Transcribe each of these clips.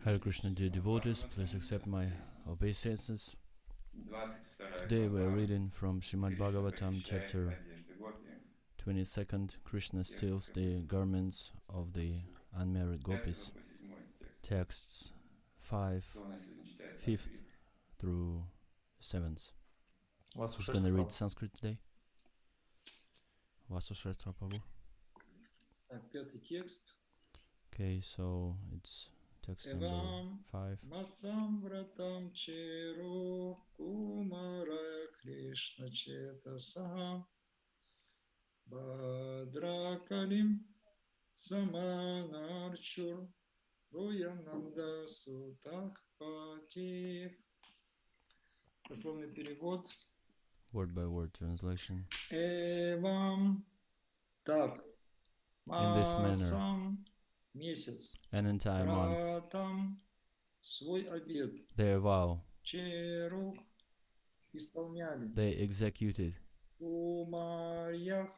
Hare Krishna, dear devotees, please accept my obeisances. Today we are reading from Srimad Bhagavatam chapter 22nd. Krishna steals the garments of the unmarried gopis. Texts 5th through 7th. Who's going to read Sanskrit today? Vasashastra prabhu. Пятый текст. Okay, so it's text number 5. Масам вратам черу кумара Кṛṣṇa четаса Bhadrakālim саманарчур Руянанда сутах пати. Дословный перевод. Word by word translation. Эвам так. In this manner, Месяц. an entire month, свой обет. their vow, Черух исполняли. they executed. Кумарьях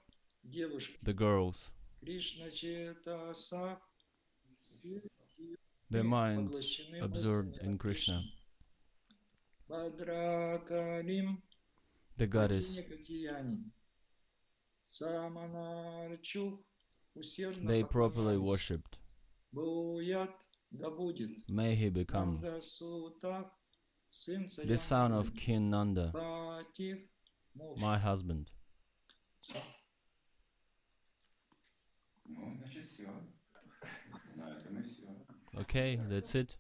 девушки. The girls, Кṛṣṇa четаса. their minds absorbed in Krishna. Bhadrakālim. The goddess, they properly worshipped. May he become the son of King Nanda, my husband. Okay, that's it.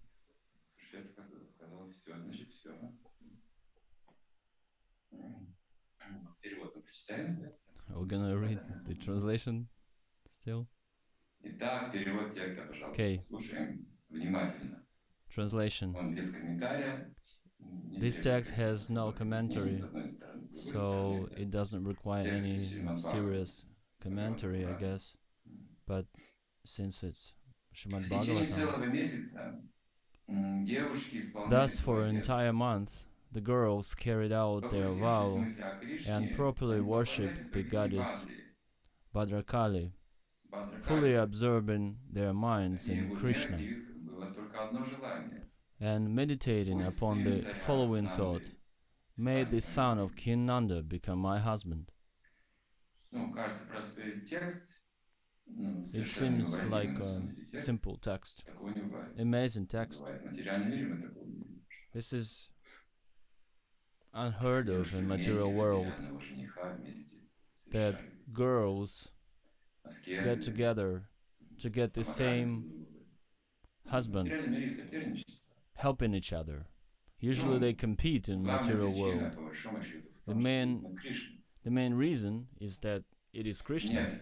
We're gonna read the translation still. Okay. Translation. This text has no commentary, so it doesn't require any serious commentary, I guess. But since it's Srimad Bhagavatam, thus for an entire month, the girls carried out their vow and properly worshipped the goddess Bhadrakālī, fully absorbing their minds in Krishna and meditating upon the following thought: may the son of King Nanda become my husband. It seems like a simple text, amazing text. This is unheard of in material world, that girls get together to get the same husband, helping each other. Usually they compete in material world. The main reason is that it is Krishna.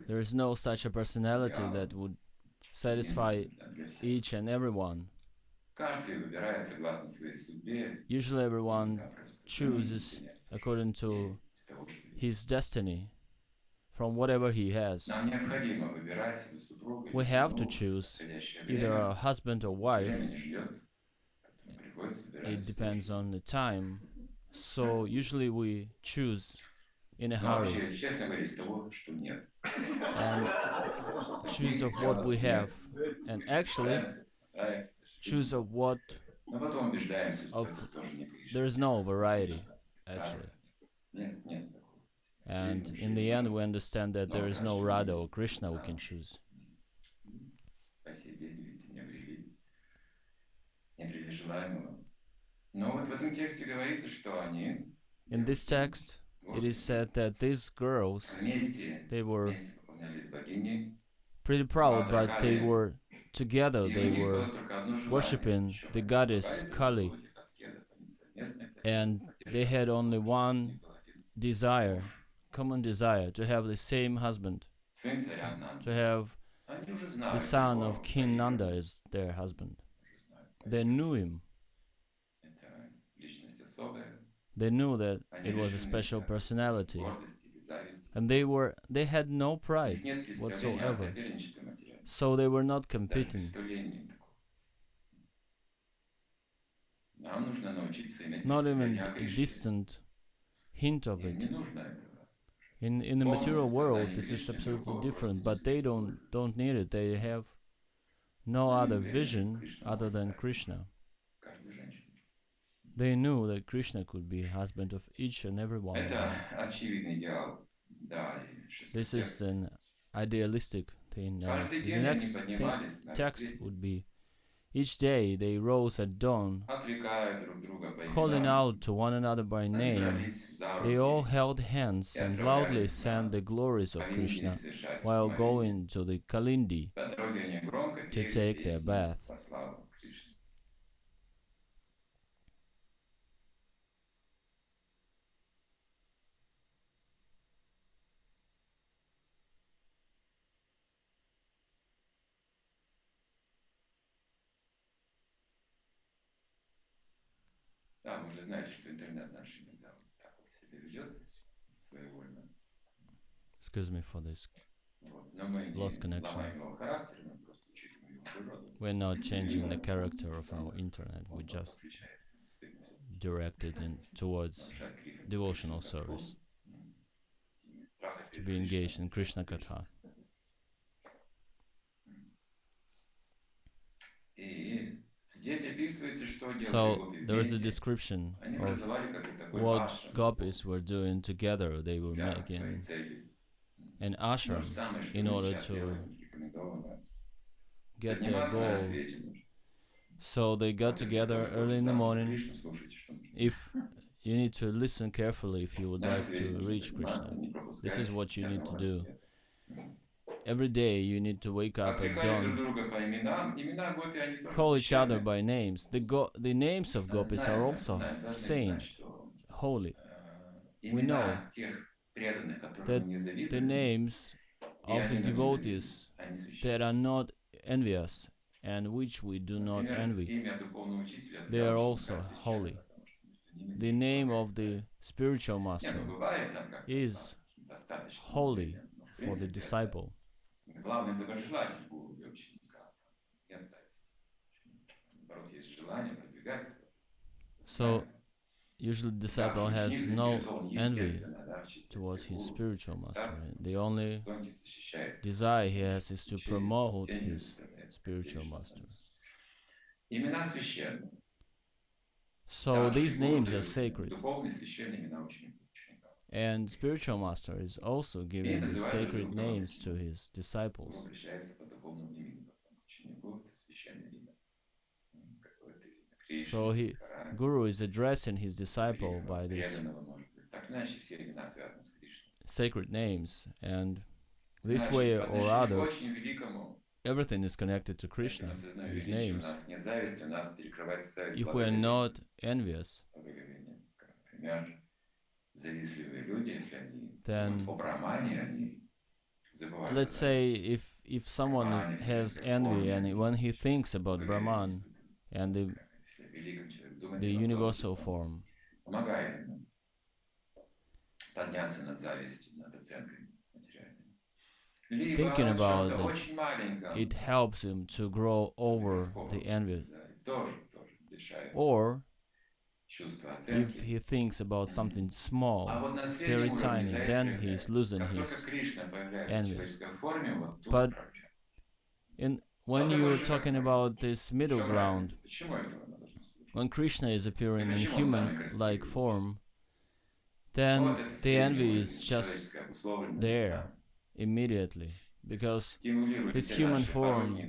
There is no such a personality that would satisfy each and everyone. Usually everyone chooses according to his destiny, from whatever he has. We have to choose either a husband or wife. It depends on the time. So usually we choose in a hurry and choose of what we have, and actually choose of what there is no variety actually, and in the end we understand that there is no Radha or Krishna we can choose. In this text it is said that these girls, they were pretty proud, but they were together, they were worshipping the goddess Kali, and they had only one desire, common desire, to have the same husband, to have the son of King Nanda as their husband. They knew him. They knew that it was a special personality, and they had no pride whatsoever, so they were not competing. Not even a distant hint of it. In the material world, this is absolutely different, but they don't need it. They have no other vision other than Krishna. They knew that Krishna could be husband of each and every one of them. This is an idealistic thing, and the next text would be, each day they rose at dawn, calling out to one another by name. They all held hands and loudly sang the glories of Krishna while going to the Kālindī to take their bath. Excuse me for this lost connection. We're not changing the character of our internet, we just direct it towards devotional service, to be engaged in Krishna Katha. So there is a description of what gopis were doing together. They were making an ashram in order to get their goal. So they got together early in the morning. If you need to listen carefully if you would like to reach Krishna, this is what you need to do. Every day you need to wake up at dawn, call each other by names. The names of gopis are also saint, holy. We know that the names of the devotees that are not envious and which we do not envy, they are also holy. The name of the spiritual master is holy for the disciple. So, usually the disciple has no envy towards his spiritual master. The only desire he has is to promote his spiritual master. So these names are sacred. And spiritual master is also giving the sacred names to his disciples. So Guru is addressing his disciple by these sacred names, and this way or other, everything is connected to Krishna, his names. If we are not envious, then let's say if someone has envy and when he thinks about Brahman and the universal form, thinking about it helps him to grow over the envy. Or if he thinks about something small, very tiny, then he's losing his envy. But when you're talking about this middle ground, when Krishna is appearing in human-like form, then the envy is just there immediately, because this human form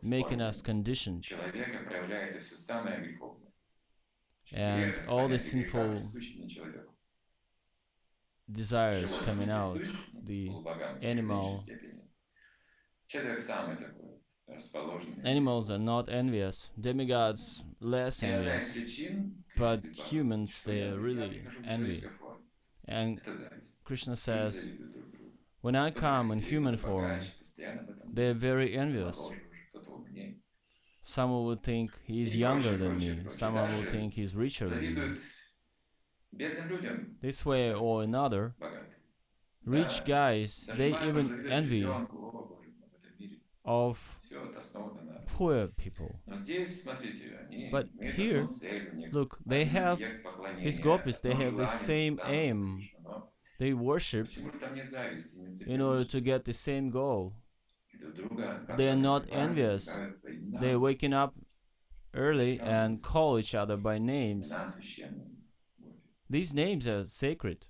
making us conditioned, and all the sinful desires coming out, the animals are not envious, demigods less envious, but humans, they are really envy. And Krishna says, when I come in human form, they are very envious. Someone would think he is younger than me, someone would think he's richer than me. This way or another, rich guys, they even envy of poor people. But here, look, they have, these gopis, they have the same aim. They worship in order to get the same goal. they are not envious. They're waking up early and call each other by names. These names are sacred.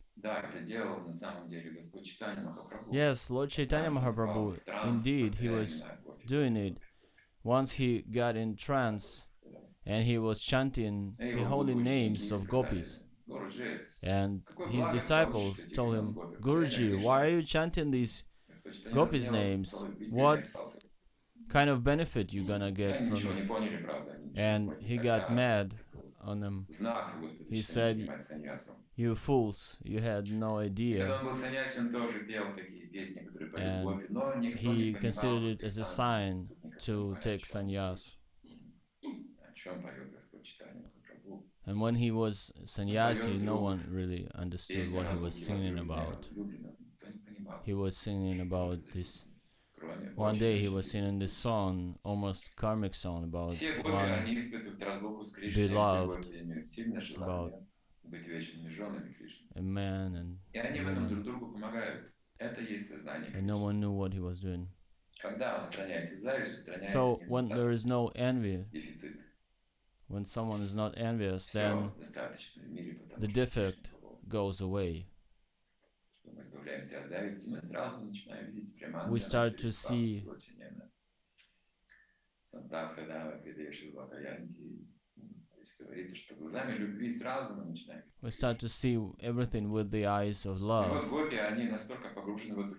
Yes, Lord Chaitanya Mahaprabhu, indeed, he was doing it. Once he got in trance and he was chanting the holy names of gopis. And his disciples told him, Guruji, why are you chanting these gopis' names? What kind of benefit you gonna get from it? And he got mad on them. He said, you fools, you had no idea. And he considered it as a sign to take sannyas. And when he was sannyasi, no one really understood what he was singing about. He was singing about this. One day he was singing this song, almost karmic song, about one beloved, about a man and a woman. And no one knew what he was doing. So when there is no envy, when someone is not envious, then the defect goes away. We start to see everything with the eyes of love.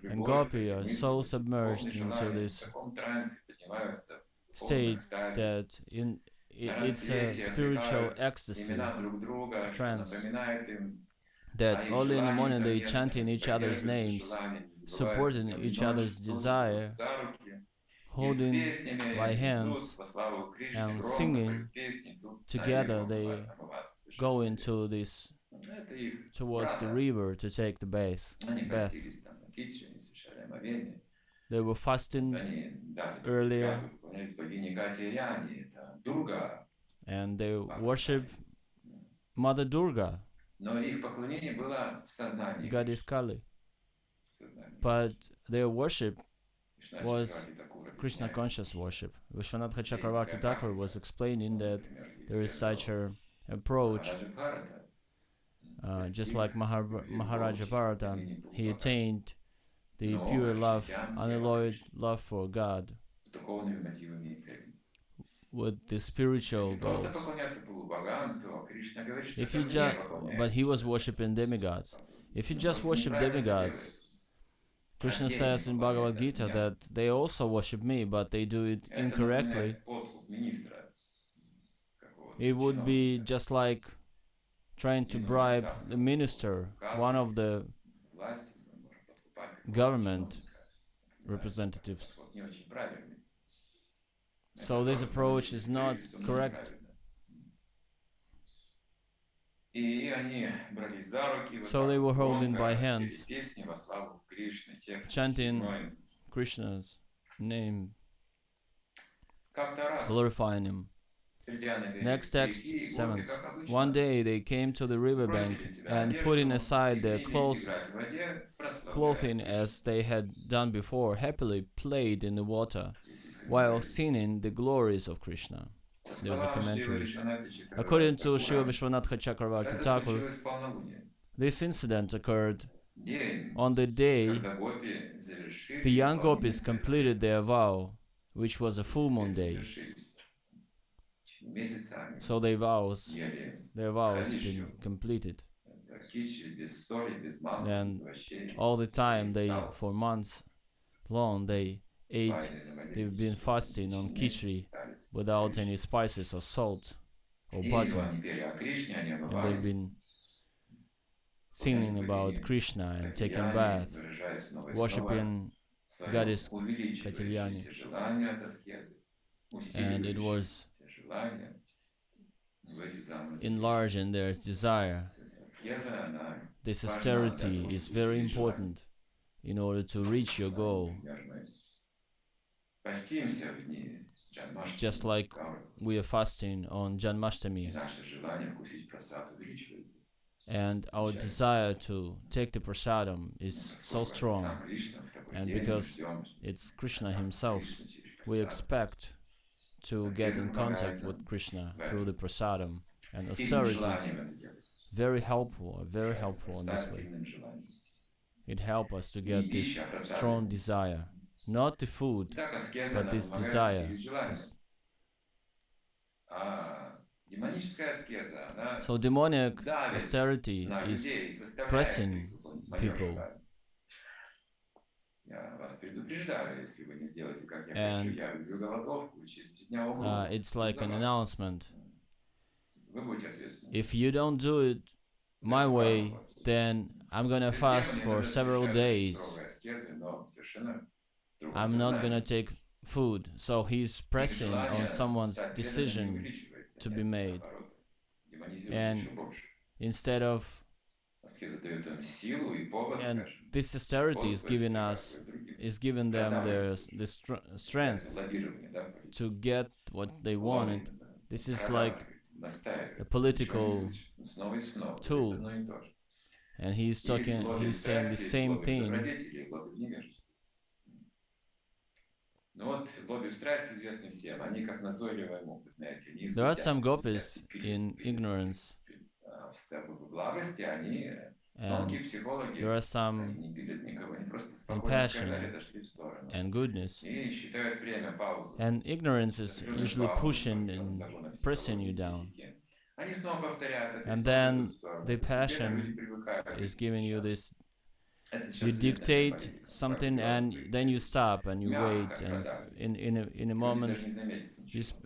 And Gopi are so submerged into this state that it's a spiritual ecstasy, trance, that early in the morning they chanting each other's names, supporting each other's desire, holding by hands and singing together. They go into this, towards the river to take the bath. They were fasting earlier and they worship Mother Durga, Goddess Kali. But their worship was Krishna conscious worship. Vishwanath Chakravarti Thakur was explaining that there is such an approach, just like Maharaja Bharata. He attained the pure love, unalloyed love for God with the spiritual goals. But he was worshipping demigods. If you just worship demigods, Krishna says in Bhagavad Gita that they also worship me, but they do it incorrectly. It would be just like trying to bribe the minister, one of the government representatives. So this approach is not correct. So they were holding by hands, chanting Krishna's name, glorifying him. Next text, 7th. One day they came to the riverbank and, putting aside their clothing as they had done before, happily played in the water while singing the glories of Kṛṣṇa. There's a commentary. According to Srila Vishwanath Chakravarti Thakur, this incident occurred on the day the young gopis completed their vow, which was a full moon day. So their vows been completed. And all the time for months long, they've been fasting on khichdi without any spices or salt or butter. And they've been singing about Kṛṣṇa and taking bath, worshipping Goddess Katyayani. And it was enlarging their desire. This austerity is very important in order to reach your goal. Just like we are fasting on Janmashtami, and our desire to take the prasadam is so strong, and because it's Krishna himself, we expect to get in contact with Krishna through the prasadam, and austerities very helpful in this way. It helps us to get this strong desire, not the food, but this desire. So demonic austerity is pressing people, and it's like an announcement. If you don't do it my way, then I'm gonna fast for several days. I'm not gonna take food. So he's pressing on someone's decision to be made. And instead of, and this austerity is giving them the strength to get what they wanted. This is like a political tool, and he's saying the same thing. There are some gopis in ignorance, and there are some in passion and goodness. And ignorance is usually pushing and pressing you down. And then the passion is giving you this, you dictate something and then you stop and you wait, and in a moment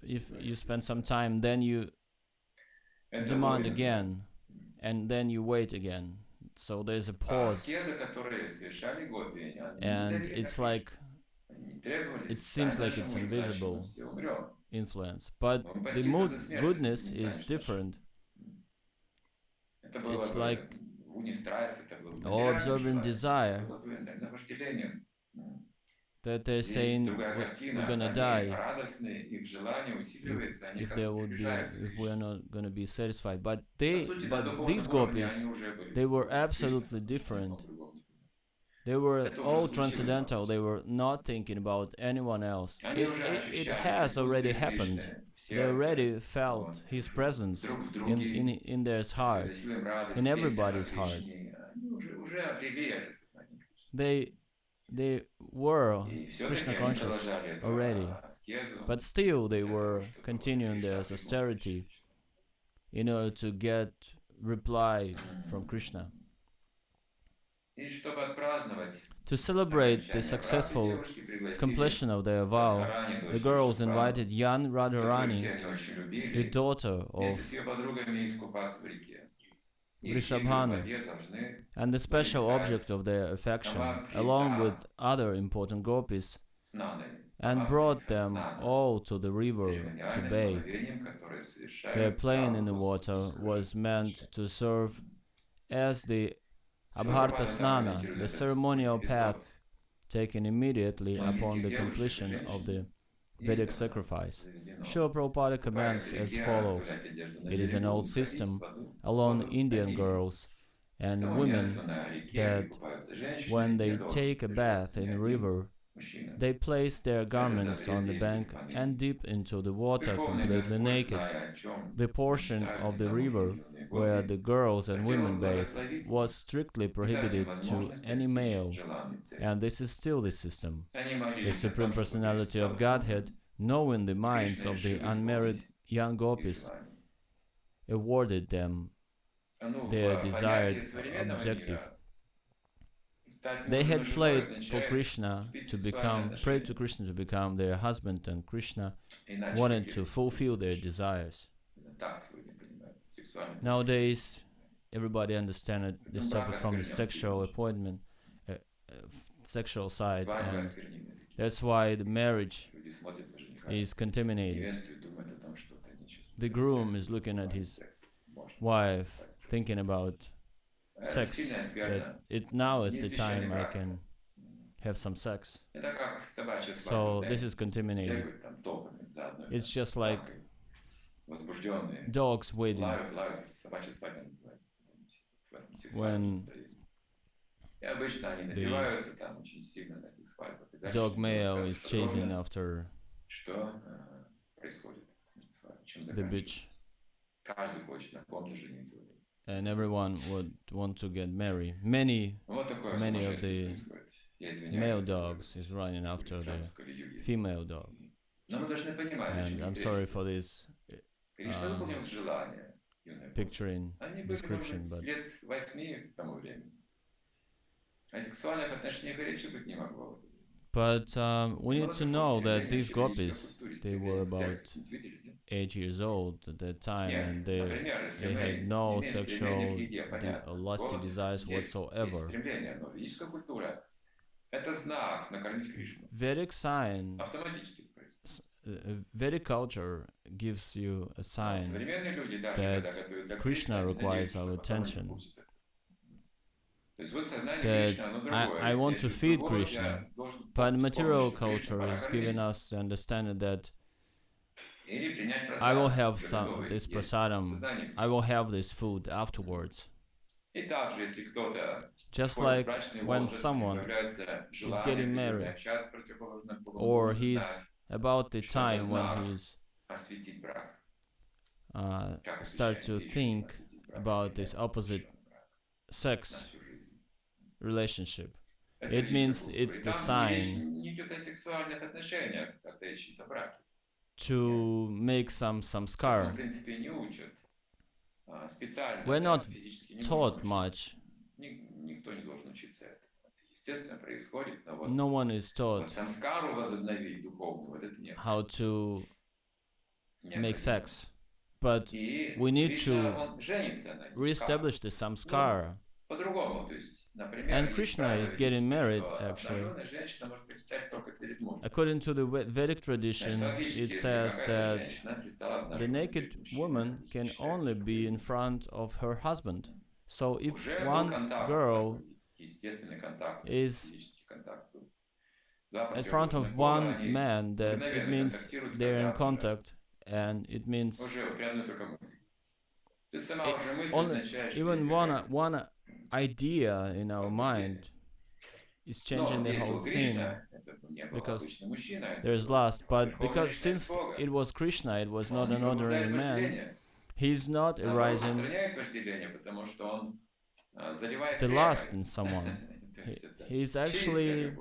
if you spend some time, then you demand again, and then you wait again. So there's a pause, and it's like, it seems like it's invisible influence, but the goodness is different. It's like all absorbing desire that they're saying we're gonna die if we're not gonna be satisfied. But these gopis, they were absolutely different. They were all transcendental. They were not thinking about anyone else. It has already happened. They already felt his presence in their heart, in everybody's heart. They were Krishna conscious already, but still they were continuing their austerity in order to get reply from Krishna. To celebrate the successful completion of their vow, the girls invited young Radharani, the daughter of Vrishabhanu, and the special object of their affection, along with other important gopis, and brought them all to the river to bathe. Their playing in the water was meant to serve as the Abharta Snana, the ceremonial bath taken immediately upon the completion of the Vedic sacrifice. Srila Prabhupada comments as follows: it is an old system among Indian girls and women that when they take a bath in a river, they place their garments on the bank and dip into the water completely naked. The portion of the river where the girls and women bathe was strictly prohibited to any male, and this is still the system. The Supreme Personality of Godhead, knowing the minds of the unmarried young gopis, awarded them their desired objective. They had prayed to Krishna to become their husband, and Krishna wanted to fulfill their desires. Nowadays, everybody understands this topic from the sexual appointment, sexual side, and that's why the marriage is contaminated. The groom is looking at his wife, thinking about sex, that now is the time I can have some sex. So this is contaminated. It's just like dogs waiting. when the dog male is chasing after the bitch, and everyone would want to get married. Many of the male dogs is running after the female dog. And I'm sorry for this picturing description, but we need to know that these gopis, they were about 8 years old at that time, and they had no sexual lusty desires whatsoever. Vedic sign, Vedic culture gives you a sign that Krishna requires our attention. That I want to feed Krishna, but material culture is giving us the understanding that I will have this prasadam, I will have this food afterwards. Just like when someone is getting married, or he's about the time when he's start to think about this opposite sex relationship. It means it's the sign to make some samskar. We're not taught much. No one is taught how to make sex. But we need to re-establish the samskar. And Krishna is getting married, actually. According to the Vedic tradition, it says that the naked woman can only be in front of her husband. So if one girl is in front of one man, that it means they're in contact, and it means even one idea in our mind is changing the whole scene, because there's lust. But because since it was Krishna, it was not an ordinary man, he's not arising the lust in someone. He's actually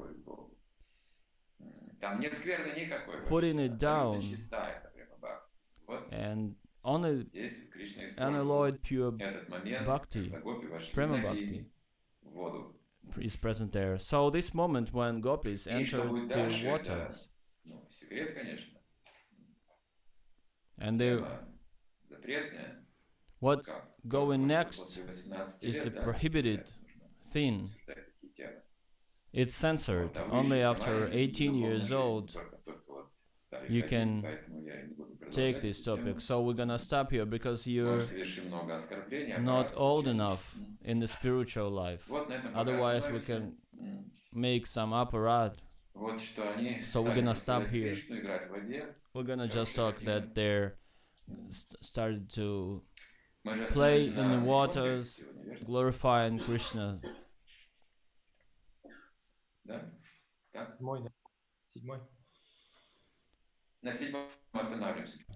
putting it down, and only unalloyed pure bhakti, prema bhakti, is present there. So this moment when gopis entered the waters, and what's going next is a prohibited thing. It's censored. Only after 18 years old you can take this topic. So we're gonna stop here, because you're not old enough in the spiritual life. Otherwise we can make some apparat. So we're gonna stop here. We're gonna just talk that they're started to play in the waters, glorifying Krishna.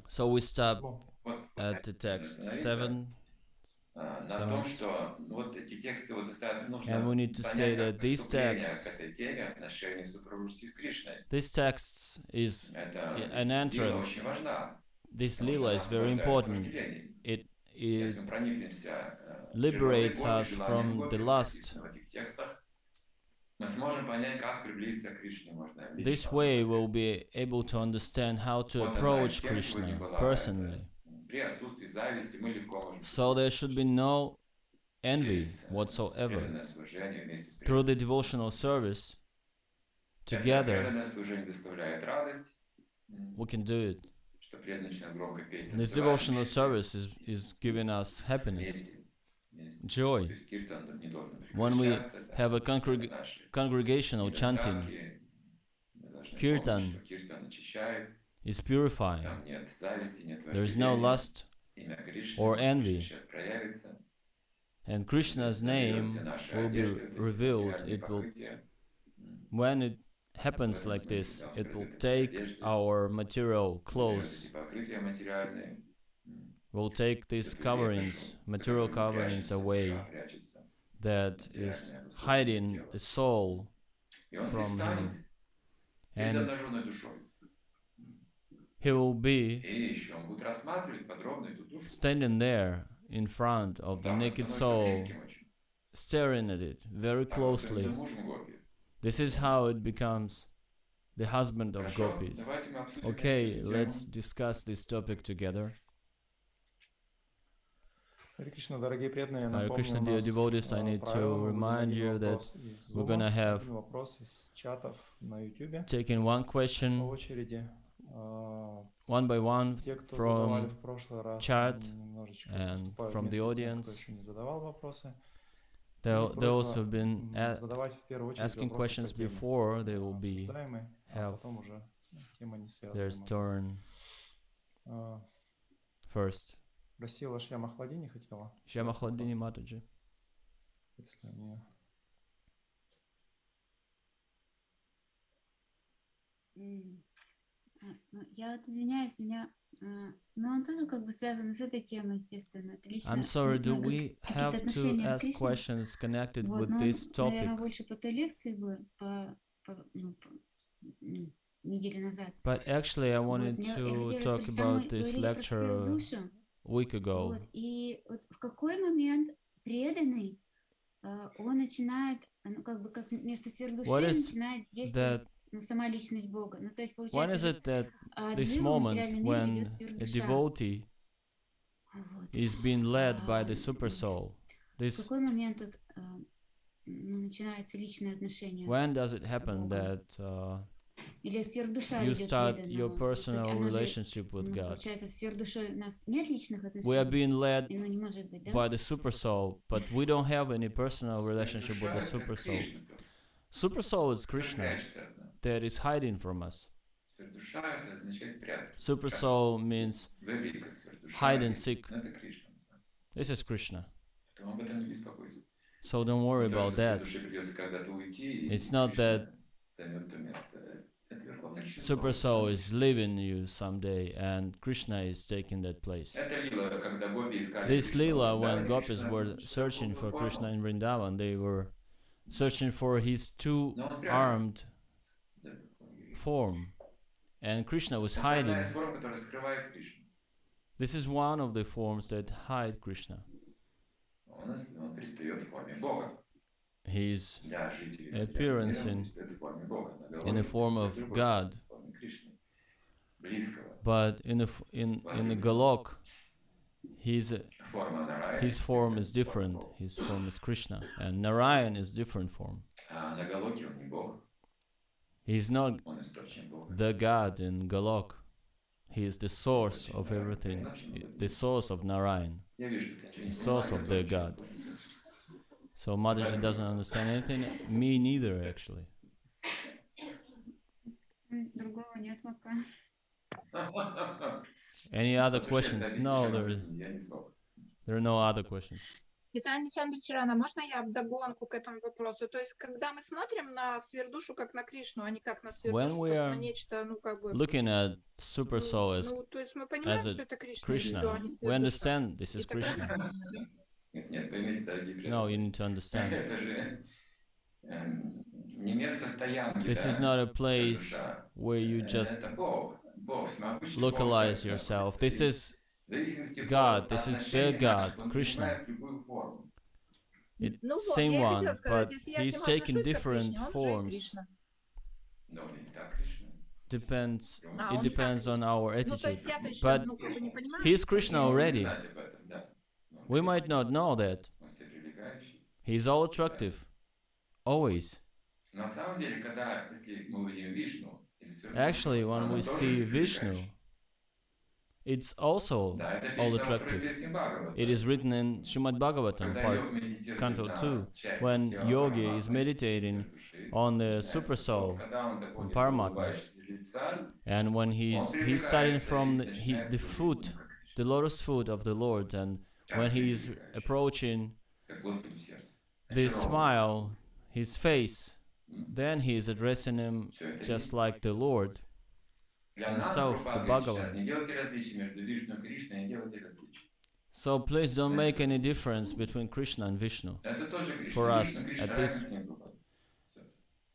So we stop at the text 7. And we need to say that these texts is an entrance. This lila is very important. It liberates us from the lust. This way we'll be able to understand how to approach Krishna personally. So there should be no envy whatsoever. Through the devotional service, together, we can do it. This devotional service is giving us happiness, joy. When we have a congregational chanting, kirtan is purifying. There is no lust or envy. And Krishna's name will be revealed. It will, when it happens like this, it will take our material clothes, will take these coverings, material coverings away that is hiding the soul from him. And he will be standing there in front of the naked soul, staring at it very closely. This is how it becomes the husband of gopis. Okay, let's discuss this topic together. Hare Krishna, дорогие преданные, Hare Krishna, dear devotees, I need to remind you that we're going to have taking one question one by one from chat and from the audience. Those who have been asking questions before, they will be have their turn first. Shyama Chladini Mataji. Я вот извиняюсь, но он тоже как бы связан с этой темой, естественно. I'm sorry, do we have to ask questions connected with this topic? Наверное, больше по той лекции бы, неделю назад. But actually, I wanted to talk about this lecture a week ago. И вот в какой момент преданный, он начинает, ну как бы как вместо сверхдуши начинает действовать. When is it that this moment when a devotee is being led by the super soul? This, when does it happen that you start your personal relationship with God? We are being led by the super soul, but we don't have any personal relationship with the super soul. Super soul is Krishna that is hiding from us. Super soul means hide and seek. This is Krishna. So don't worry about that. It's not that super soul is leaving you someday and Krishna is taking that place. This Leela, when gopis were searching for Krishna in Vrindavan, they were searching for his two-armed form, and Krishna was hiding. This is one of the forms that hide Krishna. His appearance in the form of God, but in the Golok, his form is different. His form is Krishna, and Narayan is different form. He is not the God in Golok. He is the source of everything, the source of Narayan, the source of the God. So Mataji doesn't understand anything. Me neither, actually. Any other questions? No, there are no other questions. Chaitanya Chandra Charan, можно я вдогонку к этому вопросу? То есть, когда мы смотрим на сверхдушу как на Кришну, а не как на сверхдушу, как на нечто, ну как бы... Looking at super soul as a Krishna, we understand this is Krishna. No, you need to understand. This is not a place where you just localize yourself. This is God, this is their God, Krishna. It's the same one, but he's taking different forms. It depends on our attitude. But he's Krishna already. We might not know that. He's all attractive. Always. Actually, when we see Vishnu, it's also all attractive. It is written in Srimad Bhagavatam, part Canto 2, when yogi is meditating on the super soul, on Paramatma, and when he's starting from the foot, the lotus foot of the Lord, and when he is approaching this smile, his face, then he is addressing him just like the Lord himself, the Bhagavan. So please don't make any difference between Krishna and Vishnu. For us, at this,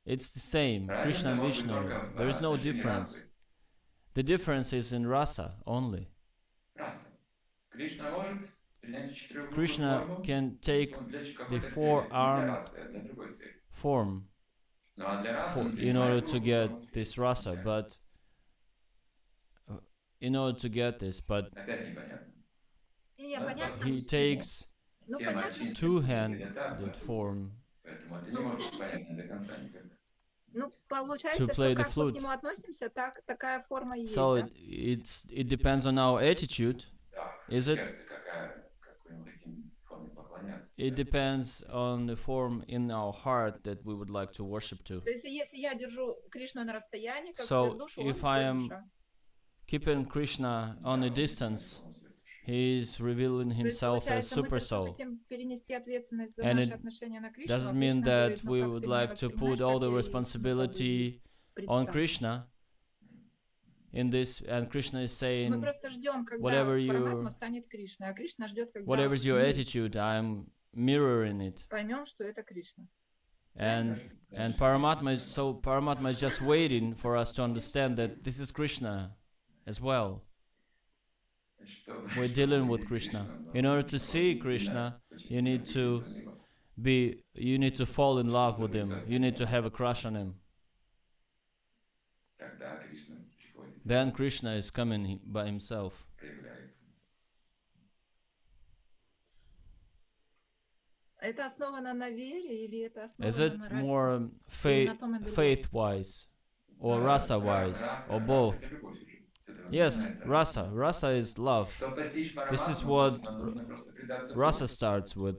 it's the same. Krishna and Vishnu, there is no difference. The difference is in rasa only. Krishna can take the four-armed form in order to get this rasa, but in order to get this, but he takes two-handed form to play the flute. So it depends on our attitude, is it? It depends on the form in our heart that we would like to worship to. So if I am keeping Krishna on a distance, he is revealing himself as Super Soul. And it doesn't mean that we would like to put all the responsibility on Krishna in this, and Krishna is saying, whatever is your attitude, I'm mirroring it. And Paramatma is just waiting for us to understand that this is Krishna as well. We're dealing with Krishna. In order to see Krishna, you need to fall in love with him. You need to have a crush on him. Then Krishna is coming by himself. Is it more faith-wise or rasa-wise or both? Yes, rasa. Rasa is love. This is what rasa starts with.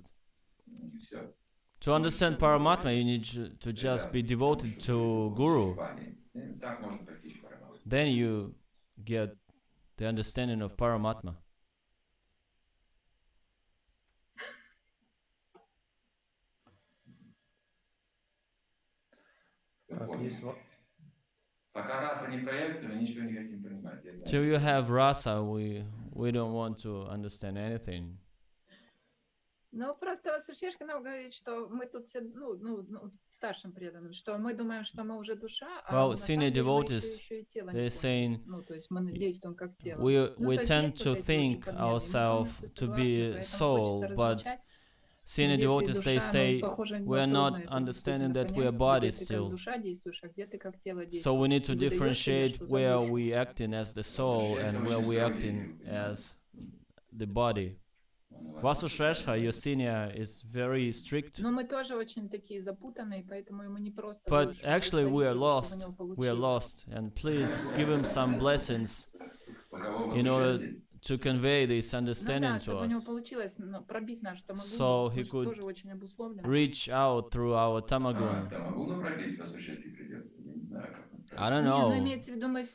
To understand Paramatma, you need to just be devoted to Guru. Then you get the understanding of Paramatma. Till you have rasa, we don't want to understand anything. Ну, просто Сушешка нам говорит, что мы тут все, старшим преданным, что мы думаем, что мы уже душа, а на самом деле мы еще и тело не поняли. Ну, то есть мы действуем как тело. We tend to think ourselves to be soul, but senior devotees, they say, we are not understanding that we are body still. So we need to differentiate where we acting as the soul and where we acting as the body. Vasushrestha, your senior, is very strict. But actually we are lost. We are lost. And please give him some blessings in order to convey this understanding to us, so he could reach out through our tamagun. I don't know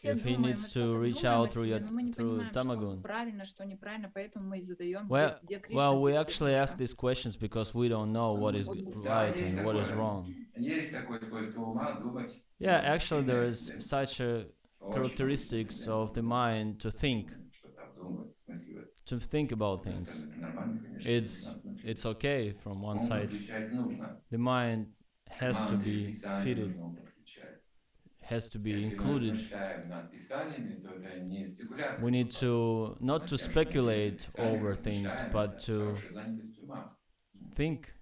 if he needs to reach out through tamagun. Well, we actually ask these questions because we don't know what is right and what is wrong. Yeah, actually there is such a characteristics of the mind to think about things. It's okay from one side. The mind has to be fitted, has to be included. We need to not to speculate over things, but to think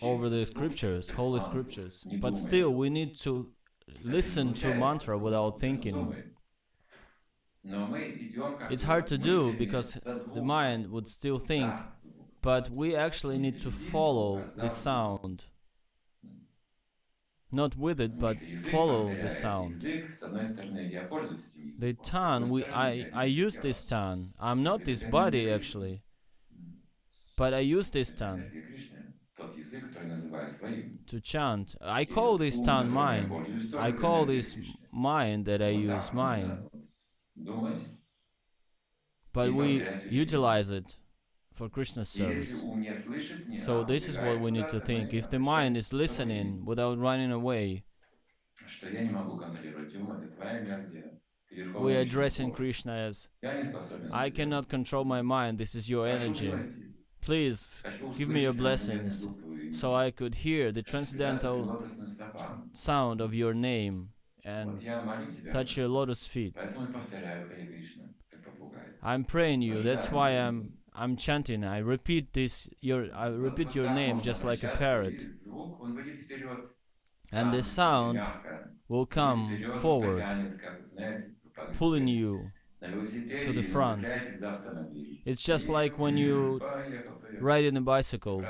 over the scriptures, holy scriptures. But still, we need to listen to mantra without thinking. It's hard to do because the mind would still think, but we actually need to follow the sound. Not with it, but follow the sound. The tongue, I use this tongue. I'm not this body actually, but I use this tongue to chant. I call this tongue mine. I call this mind that I use mine. But we utilize it for Krishna's service. So this is what we need to think. If the mind is listening without running away, we are addressing Krishna as, I cannot control my mind, this is your energy. Please give me your blessings so I could hear the transcendental sound of your name and touch your lotus feet. I'm praying you, that's why I'm chanting. I repeat your name just like a parrot. And the sound will come forward, pulling you to the front. It's just like when you ride in a bicycle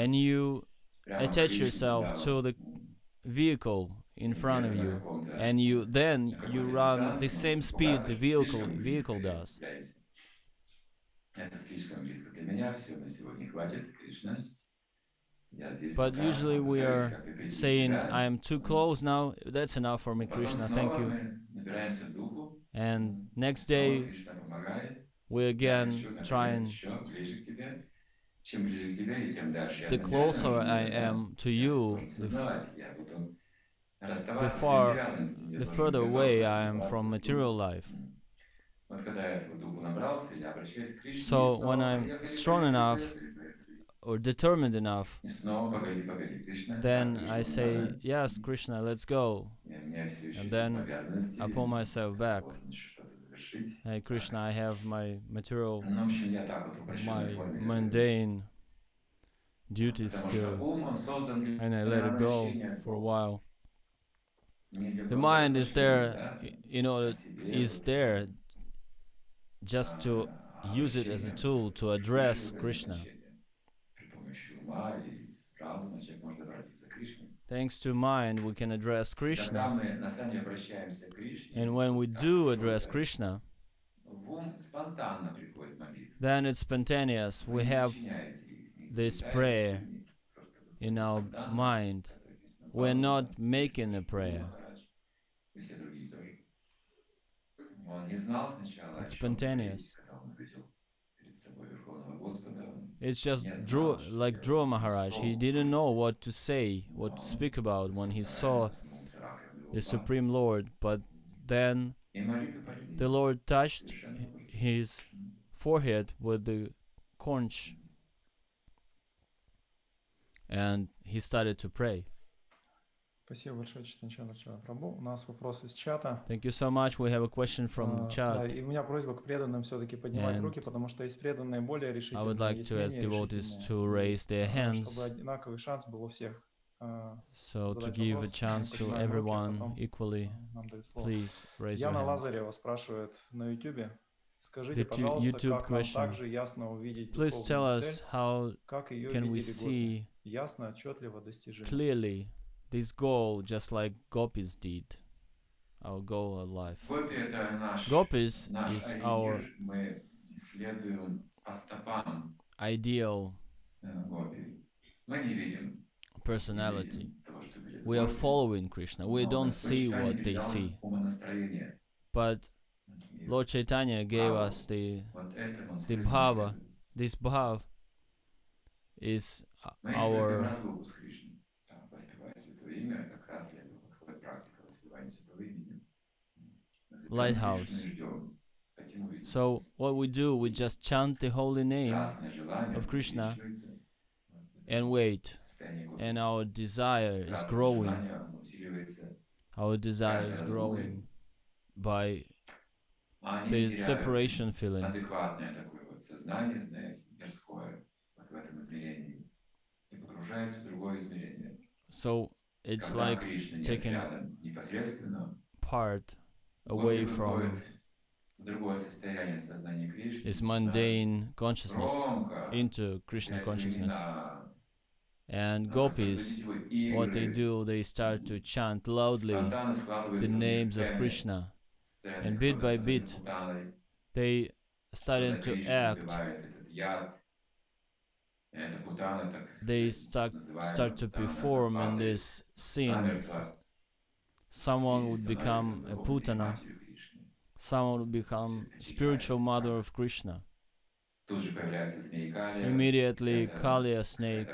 and you attach yourself to the vehicle in front of you, and you run the same speed the vehicle does. But usually we are saying, I am too close now, that's enough for me, Krishna, thank you. And next day we again trying. The closer I am to you, the further away I am from material life. So when I'm strong enough or determined enough, then I say, yes, Krishna, let's go. And then I pull myself back. Hey, Krishna, I have my material, my mundane duties still, and I let it go for a while. The mind is there, is there just to use it as a tool to address Krishna. Thanks to mind, we can address Krishna. And when we do address Krishna, then it's spontaneous. We have this prayer in our mind. We're not making a prayer. It's spontaneous. It's just like Dhruva Maharaj. He didn't know what to say, what to speak about when he saw the Supreme Lord. But then the Lord touched his forehead with the conch, and he started to pray. Спасибо большое, Chaitanya Chandra Charan prabhu. У нас вопрос из чата. Thank you so much. We have a question from chat. Да, и у меня просьба к преданным все-таки поднимать руки, потому что есть преданные более решительные, I would like to ask devotees to raise their hands, чтобы одинаковый шанс был у всех. So to give a chance to everyone equally, please raise your Яна hand. Лазарева спрашивает на YouTube. Скажите, пожалуйста, как нам также ясно увидеть духовную цель, как ее видели гопи, ясно, отчетливо, достижимо. Clearly this goal, just like gopis did, our goal of life. Gopis is our ideal personality. We are following Krishna. We don't see what they see. But Lord Chaitanya gave us the bhava. This bhava is our lighthouse. So what we do, we just chant the holy name of Krishna and wait. And our desire is growing. Our desire is growing by the separation feeling. So it's like taking part away from this mundane consciousness into Krishna consciousness. And gopis, what they do, they start to chant loudly the names of Krishna, and bit by bit they started to act. They start to perform in these scenes. Someone would become a putana, someone would become spiritual mother of Krishna. immediately Kali, a snake,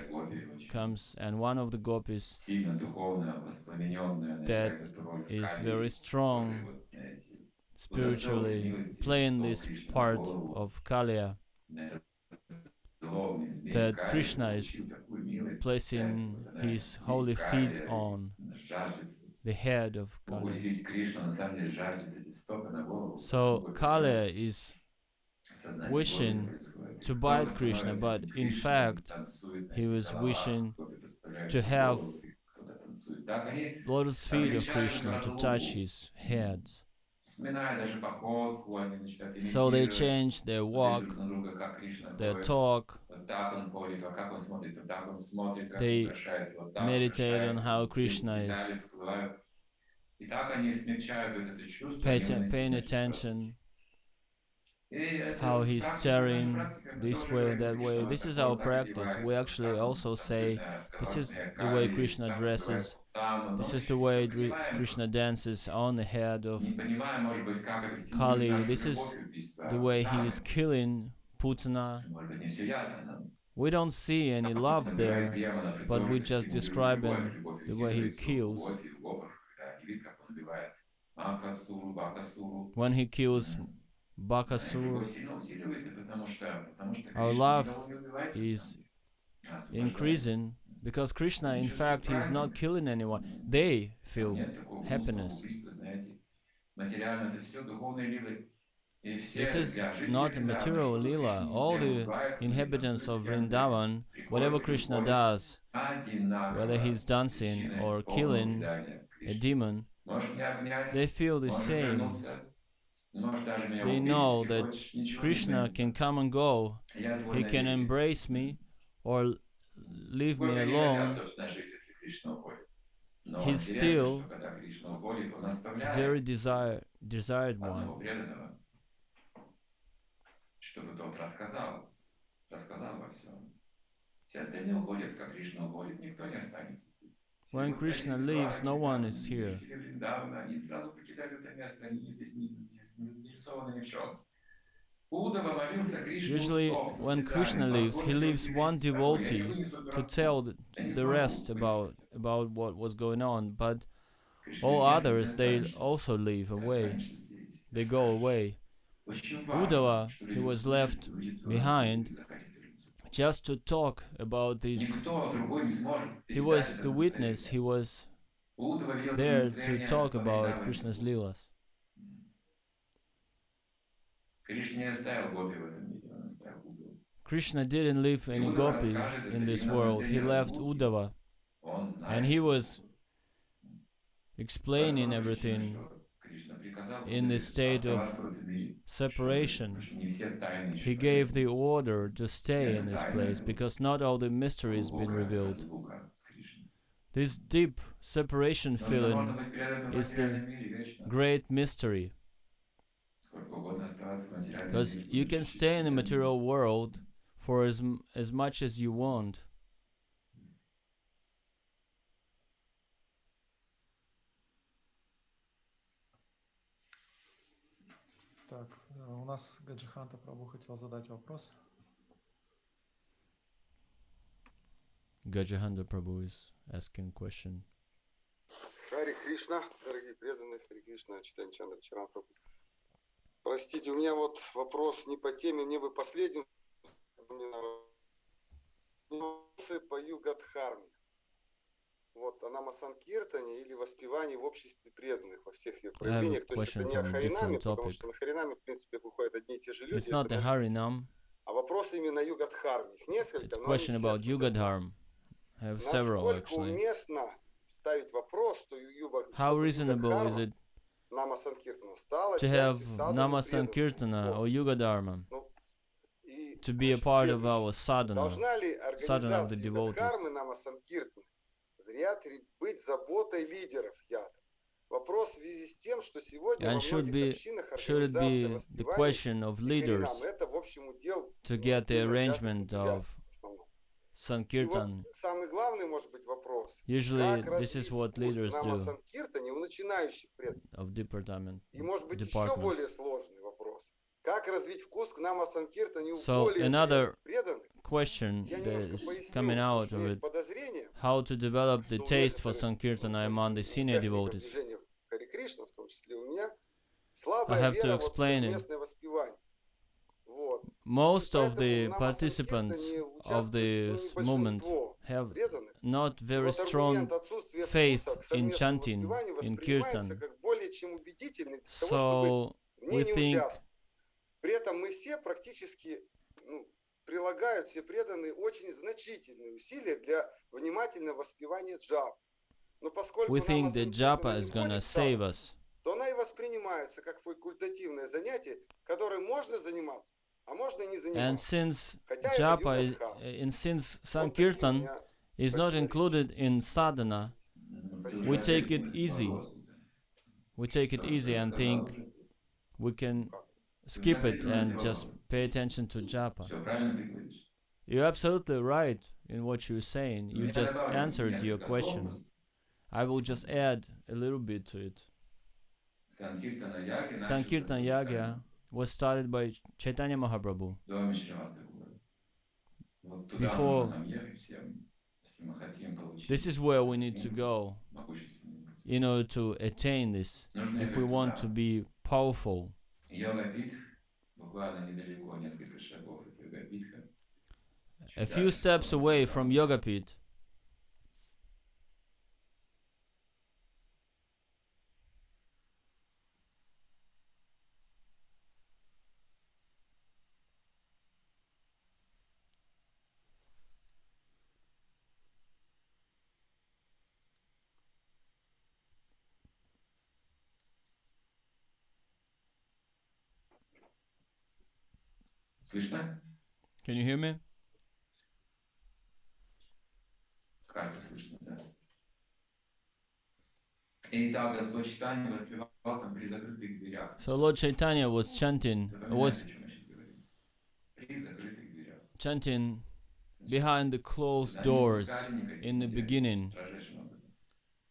comes, and one of the gopis that is very strong spiritually, playing this part of Kaliya, that Kṛṣṇa is placing his holy feet on the head of Kali. So Kaliya is wishing to bite Kṛṣṇa, but in fact he was wishing to have lotus feet of Kṛṣṇa to touch his head. So they change their walk, their talk. They meditate on how Kṛṣṇa is paying attention, how he's staring this way, that way. This is our practice. We actually also say, this is the way Kṛṣṇa dresses, this is the way Kṛṣṇa dances on the head of Kali, this is the way he is killing Putana. We don't see any love there, but we just describing the way he kills. When he kills Bakasur, our love is increasing because Kṛṣṇa, in fact, he is not killing anyone. They feel happiness. This is not a material lila. All the inhabitants of Vrindavan, whatever Kṛṣṇa does, whether he's dancing or killing a demon, they feel the same. They know that Kṛṣṇa can come and go. He can embrace me or leave me alone. He's still very desired one. When Kṛṣṇa leaves, no one is here. Usually, when Kṛṣṇa leaves, he leaves one devotee to tell the rest about what was going on, but all others, they also leave away. They go away. Uddhava, he was left behind just to talk about this. He was the witness, he was there to talk about Kṛṣṇa's Leelas. Kṛṣṇa didn't leave any gopi in this world, he left Uddhava, and he was explaining everything in the state of separation. He gave the order to stay in this place because not all the mysteries been revealed. This deep separation feeling is the great mystery. Because you can stay in the material world for as much as you want. Так, у нас Гаджиханта Прабху хотел задать вопрос. Gajahanda Prabhu is asking a question. Хари Кришна, дорогие преданные, Хари Кришна, Chaitanya Chandra Charan prabhu. Простите, у меня вот вопрос не по теме, мне бы последним по югадхарме. Вот, о намасанкиртане или воспевании в обществе преданных во всех ее проявлениях. То есть это не о харинаме, потому что на харинаме, в принципе, выходят одни и те же люди. It's not the Harinam. А вопрос именно югадхарме. Их несколько, It's a question about Yugadharma. I have several, насколько actually. уместно ставить вопрос, что How reasonable is it to have Namasankirtana or Yugadharma to be a part of our sadhana of the devotees? And should it be the question of leaders to get the arrangement of Sankirtan? Usually this is what leaders do of departments. So another question that is coming out of it, how to develop the taste for Sankirtana among the senior devotees. I have to explain it. Most of the participants of this movement have not very strong faith in chanting, in kirtan. So we think прилагают все преданные очень значительные усилия для внимательного воспевания джап. Но поскольку we think that japa is gonna save us, то она и воспринимается как факультативное занятие, которым можно заниматься, а можно и не заниматься. And since japa is, and since Sankirtan is not included in sadhana, we take it easy. We take it easy and think we can skip it and just pay attention to japa. You're absolutely right in what you're saying. You just answered your question. I will just add a little bit to it. Sankirtan Yagya was started by Chaitanya Mahaprabhu. Before, this is where we need to go in order to attain this, if we want to be powerful. A few steps away from Yogapit, can you hear me? So Lord Chaitanya was chanting behind the closed doors in the beginning.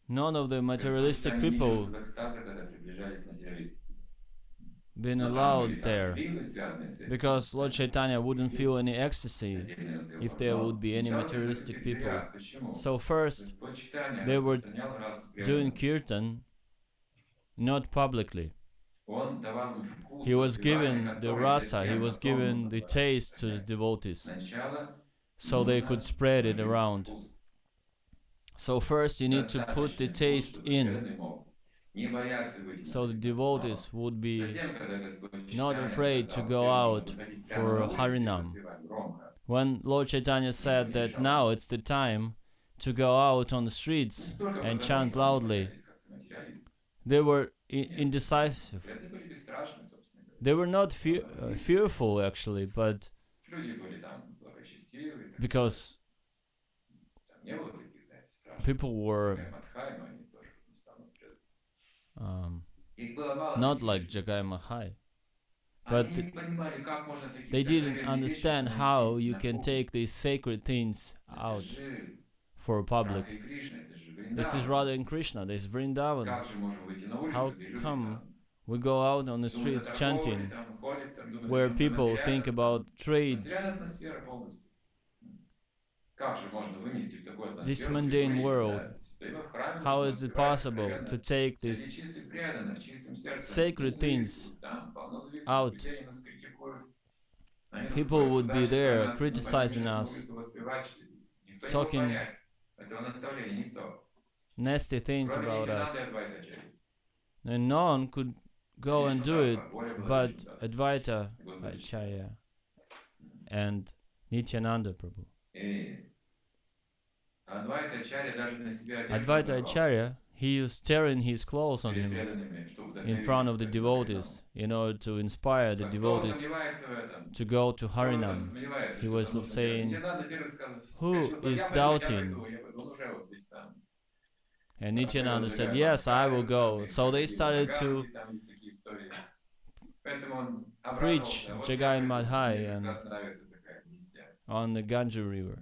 None of the materialistic people been allowed there, because Lord Chaitanya wouldn't feel any ecstasy if there would be any materialistic people. So first, they were doing kirtan, not publicly. He was given the rasa, he was given the taste to the devotees, so they could spread it around. So first you need to put the taste in, so the devotees would be not afraid to go out for Harinam. When Lord Chaitanya said that now it's the time to go out on the streets and chant loudly, they were indecisive. They were not fearful actually, but because people were not like Jagai Mahai, but they didn't understand how you can take these sacred things out for public. This is Radha and Krishna, this is Vrindavan. How come we go out on the streets chanting where people think about trade? This mundane world, how is it possible to take these sacred things out? People would be there criticizing us, talking nasty things about us, and no one could go and do it but Advaita Acharya and Nityananda Prabhu. Advaita Acharya, he was tearing his clothes on him in front of the devotees in order to inspire the devotees to go to Harinam. He was saying, "Who is doubting?" And Nityananda said, "Yes, I will go." So they started to preach Jagai Madhai and on the Ganges River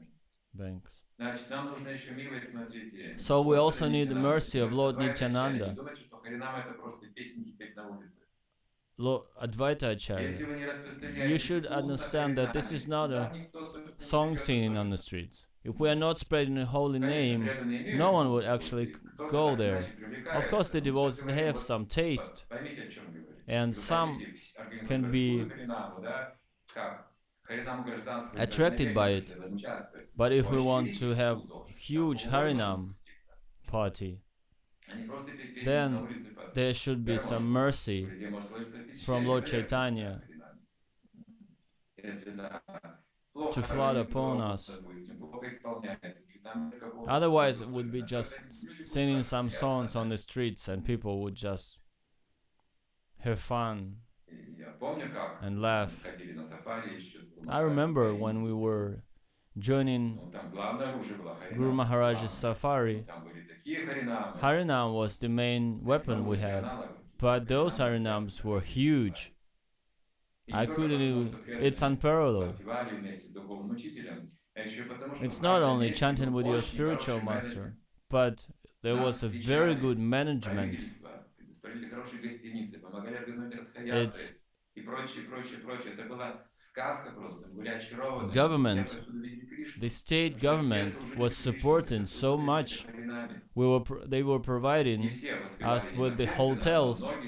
banks. So we also need the mercy of Lord Nityananda. Advaita Acharya, you should understand that this is not a song singing on the streets. If we are not spreading the holy name, no one would actually go there. Of course, the devotees have some taste, and some can be attracted by it. But if we want to have huge Harinam party, then there should be some mercy from Lord Chaitanya to flood upon us. Otherwise, it would be just singing some songs on the streets and people would just have fun and laugh. I remember when we were joining Guru Maharaj's safari, Harinam was the main weapon we had, but those Harinams were huge. I couldn't even, it's unparalleled. It's not only chanting with your spiritual master, but there was a very good management. It's government, the state government was supporting so much. They were providing us with the hotels,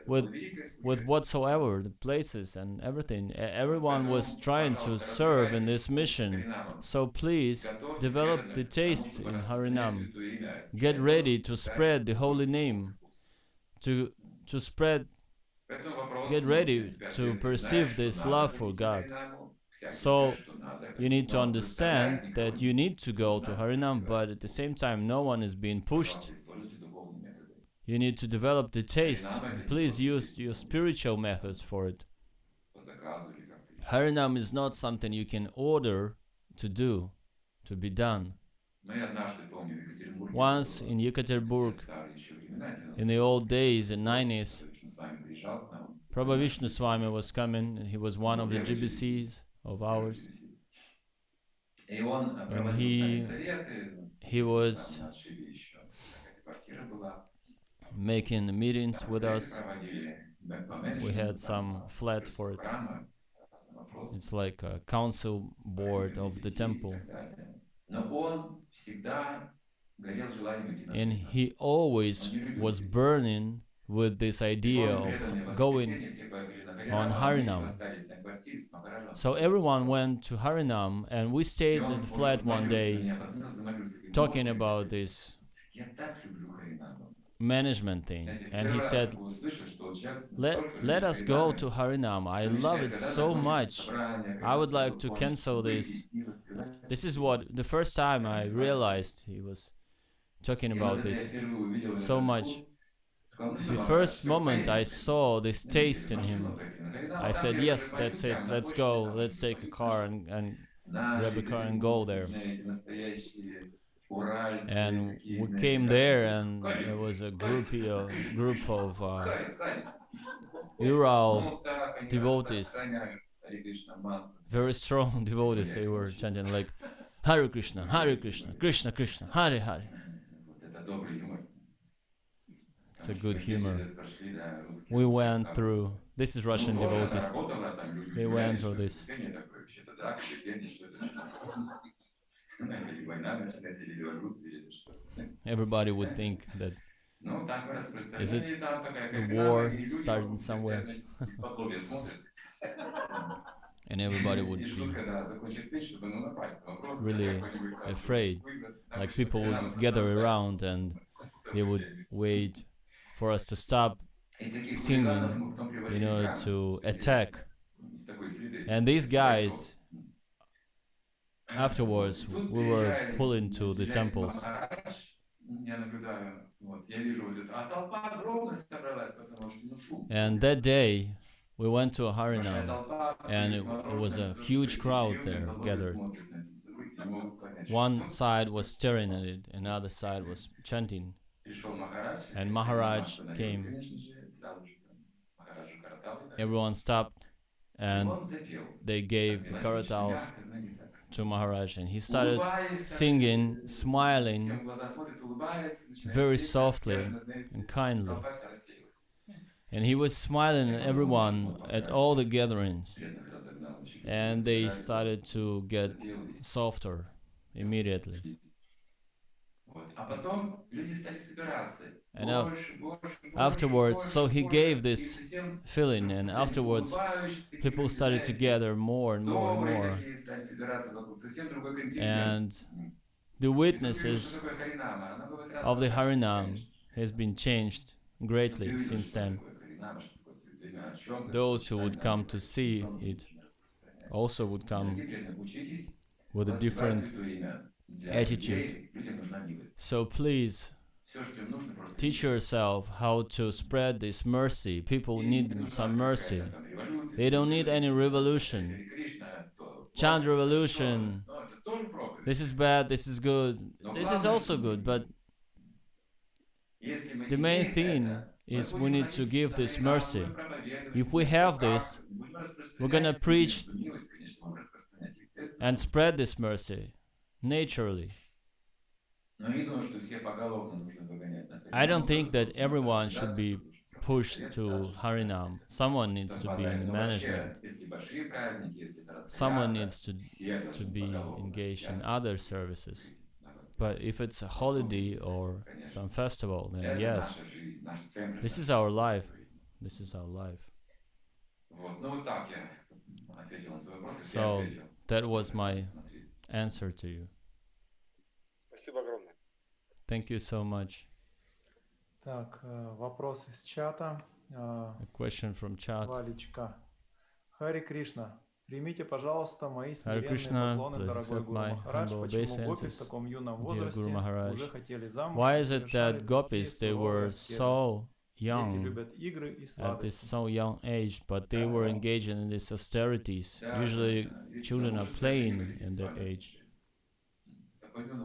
with whatsoever, the places and everything. Everyone was trying to serve in this mission. So please develop the taste in Harinam. Get ready to spread the holy name, to spread. Get ready to perceive this love for God. So you need to understand that you need to go to Harinam, but at the same time no one is being pushed. You need to develop the taste. Please use your spiritual methods for it. Harinam is not something you can order to do, to be done. Once in Yekaterinburg, in the old days, in 90s, Prabhu Vishnu Swami was coming, and he was one of the GBCs of ours. And he was making meetings with us. We had some flat for it. It's like a council board of the temple. And he always was burning with this idea of going on Harinam. So everyone went to Harinam, and we stayed at the flat one day talking about this management thing. And he said, let us go to Harinam. I love it so much. I would like to cancel this. This is what the first time I realized he was talking about this so much. The first moment I saw this taste in him, I said, yes, that's it, let's go, let's take a car and grab a car and go there. And we came there, and there was a group of Ural devotees, very strong devotees. They were chanting like Hare Krishna, Krishna Krishna, Hare Hare. It's a good humor. We went through, this is Russian devotees, they went through this. Everybody would think that, is it the war starting somewhere? And everybody would be really afraid. Like people would gather around and they would wait for us to stop singing in order to attack. And these guys, afterwards, we were pulling to the temples. And that day, we went to a Harinam, and it was a huge crowd there gathered. One side was staring at it, another side was chanting. And Maharaj came. Everyone stopped, and they gave the karatals to Maharaj, and he started singing, smiling very softly and kindly. And he was smiling at everyone at all the gatherings. And they started to get softer immediately. And afterwards, so he gave this feeling, and afterwards people started to gather more and more and more. And the witnesses of the Harinam has been changed greatly since then. Those who would come to see it also would come with a different attitude. So please teach yourself how to spread this mercy. People need some mercy. They don't need any revolution. Chant revolution. This is bad, this is good. This is also good, but the main thing is we need to give this mercy. If we have this, we're gonna preach and spread this mercy naturally. I don't think that everyone should be pushed to Harinam. Someone needs to be in the management. Someone needs to be engaged in other services. But if it's a holiday or some festival, then yes, this is our life. This is our life. So that was my answer to you. Thank you so much. Так, вопрос из чата. A question from chat. Валечка. Хари Кришна. Примите, пожалуйста, мои Hare смиренные Krishna, поклоны, please дорогой accept Гуру my Махарадж. humble Почему гопи в obeisances, таком юном dear возрасте Guru Maharaj. уже хотели замуж Why и is it совершали that такие gopis, they were суровые аскезы? so Дети young любят игры и at this сладости. so young age, but they were engaged in these austerities? Usually children are playing in that age.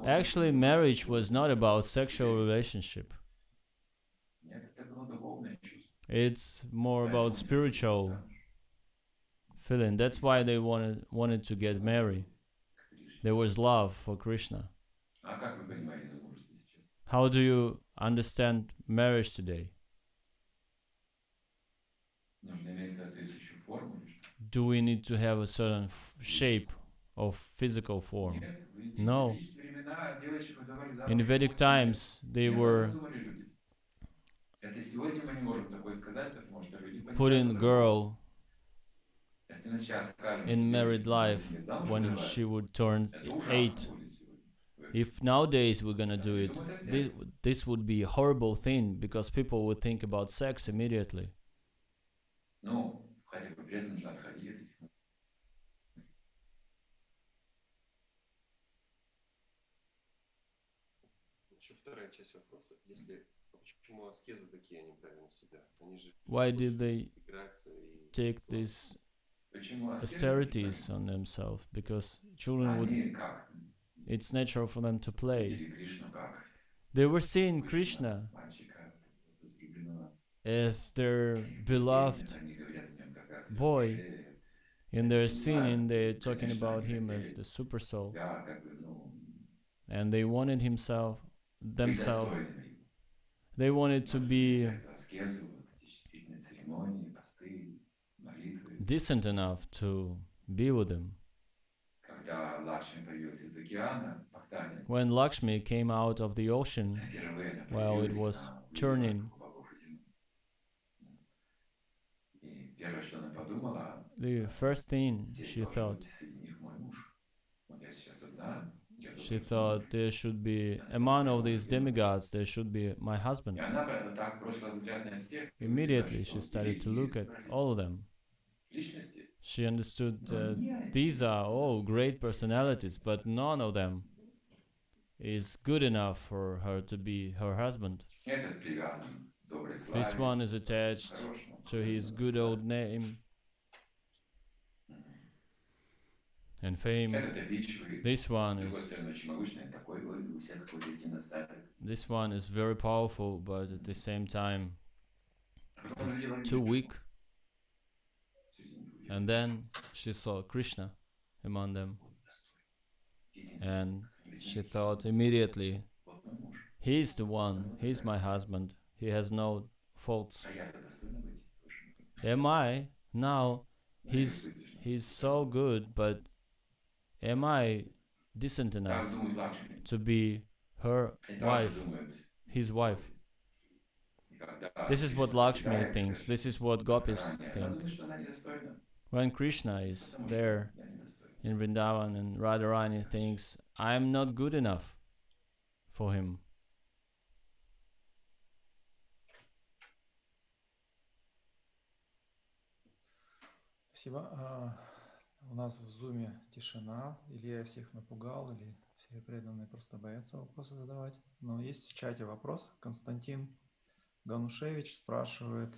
Actually, marriage was not about sexual relationship. It's more about spiritual feeling. That's why they wanted to get married. There was love for Krishna. How do you understand marriage today? Do we need to have a certain shape of physical form? No. In the Vedic times, they were putting the girl in married life when she would turn 8. If nowadays we're gonna do it, this would be a horrible thing because people would think about sex immediately. Why did they take these austerities on themselves? Because children would, it's natural for them to play. They were seeing Krishna as their beloved boy. In their singing, they're talking about him as the super soul. And they wanted themselves. They wanted to be decent enough to be with him. When Lakshmi came out of the ocean while it was churning, the first thing she thought there should be, among all these demigods, there should be my husband. Immediately she started to look at all of them. She understood that these are all great personalities, but none of them is good enough for her to be her husband. This one is attached to his good old name and fame. This one is very powerful, but at the same time is too weak. And then she saw Krishna among them, and she thought immediately, he's the one, he's my husband. He has no faults. Am I now? He's so good, but am I decent enough to be her wife, his wife? This is what Lakshmi thinks. This is what gopis think. When Krishna is there in Vrindavan and Radharani thinks, I am not good enough for him. Спасибо. У нас в зуме тишина, или я всех напугал, или все преданные просто боятся вопросы задавать. Но есть в чате вопрос. Константин Ганушевич спрашивает: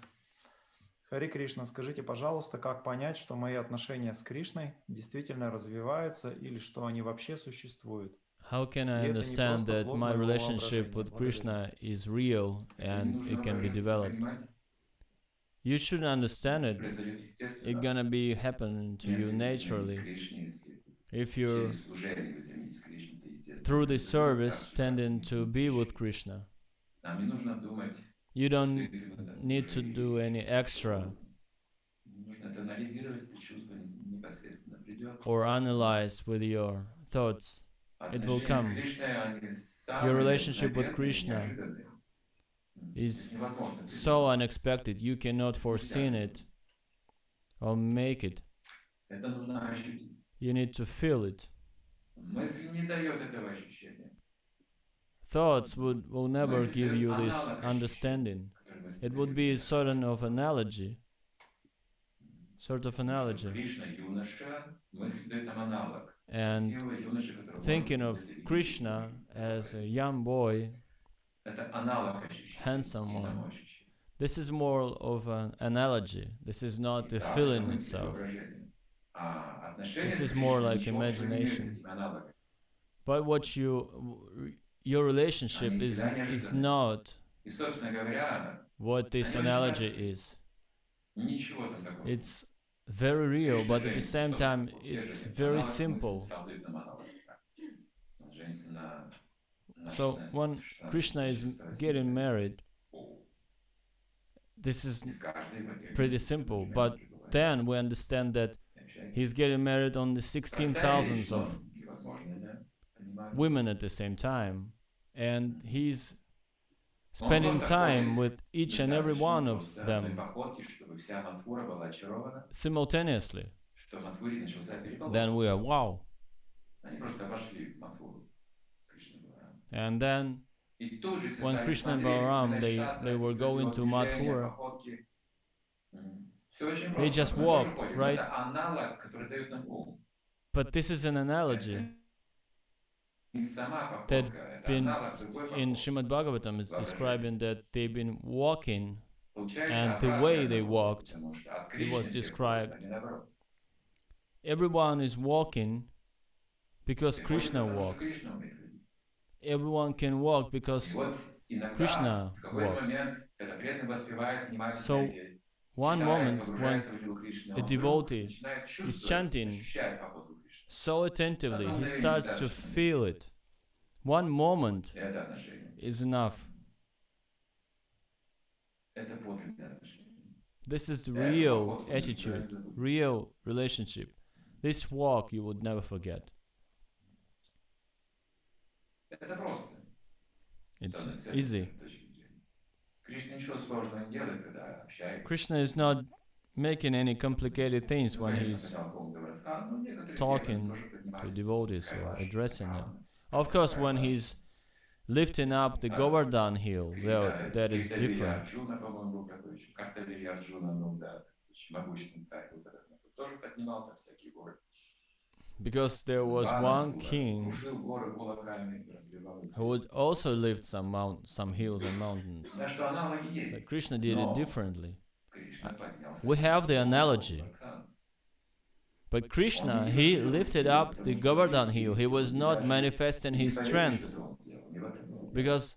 Хари Кришна, скажите, пожалуйста, как понять, что мои отношения с Кришной действительно развиваются или что они вообще существуют? How can I understand that my relationship with Krishna is real and it can be developed? You should understand it. It's gonna be happening to you naturally. If you're through the service tending to be with Krishna, you don't need to do any extra or analyze with your thoughts. It will come. Your relationship with Krishna is so unexpected, you cannot foresee it or make it. You need to feel it. Thoughts will never give you this understanding. It would be sort of analogy. And thinking of Krishna as a young boy, handsome one, this is more of an analogy. This is not the feeling itself. This is more like imagination. But what your relationship is not what this analogy is. It's very real, but at the same time, it's very simple. So when Krishna is getting married, this is pretty simple, but then we understand that he's getting married on the 16,000s of women at the same time, and he's spending time with each and every one of them simultaneously. Then we are, wow. And then when Krishna and Balaram, they were going to Mathura, they just walked, right? But this is an analogy that been in Srimad Bhagavatam is describing that they've been walking, and the way they walked, it was described. Everyone is walking because Krishna walks. Everyone can walk because Krishna walks. So one moment when a devotee is chanting so attentively, he starts to feel it. One moment is enough. This is the real attitude, real relationship. This walk you would never forget. It's easy. Krishna is not making any complicated things when he's talking to devotees or addressing them. Of course, when he's lifting up the Govardhan hill, that is different. Because there was one king who would also lift some hills and mountains. But Krishna did it differently. We have the analogy. But Krishna, he lifted up the Govardhan hill. He was not manifesting his strength. Because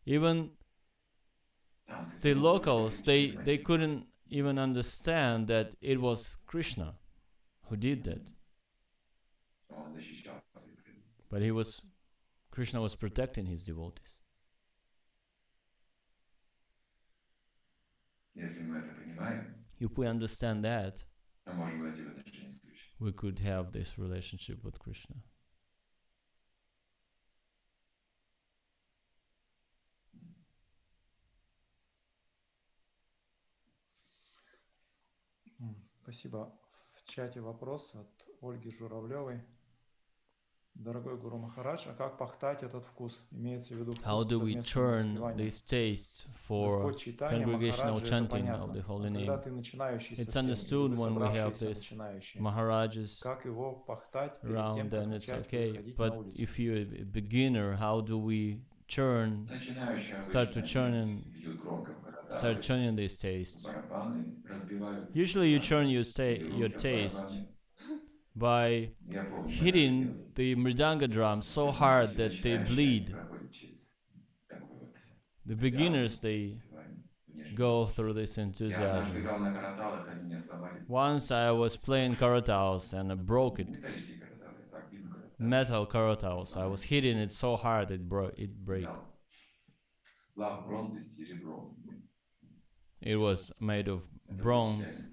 even the locals, they couldn't even understand that it was Krishna who did that. But Krishna was protecting his devotees. If we understand that, we could have this relationship with Krishna. Спасибо. В чате вопрос от Ольги Журавлевой. Дорогой Гуру Махарадж, а как пахтать этот вкус? Имеется в виду вкус How do we turn this taste for congregational chanting of the holy name? It's understood when we have this Maharajas around, then it's okay. But if you're a beginner, how do we start turning this taste? Usually you turn your taste by hitting the mridanga drum so hard that they bleed. The beginners, they go through this enthusiasm. Once I was playing karatals and I broke it. Metal karatals. I was hitting it so hard it broke. It was made of bronze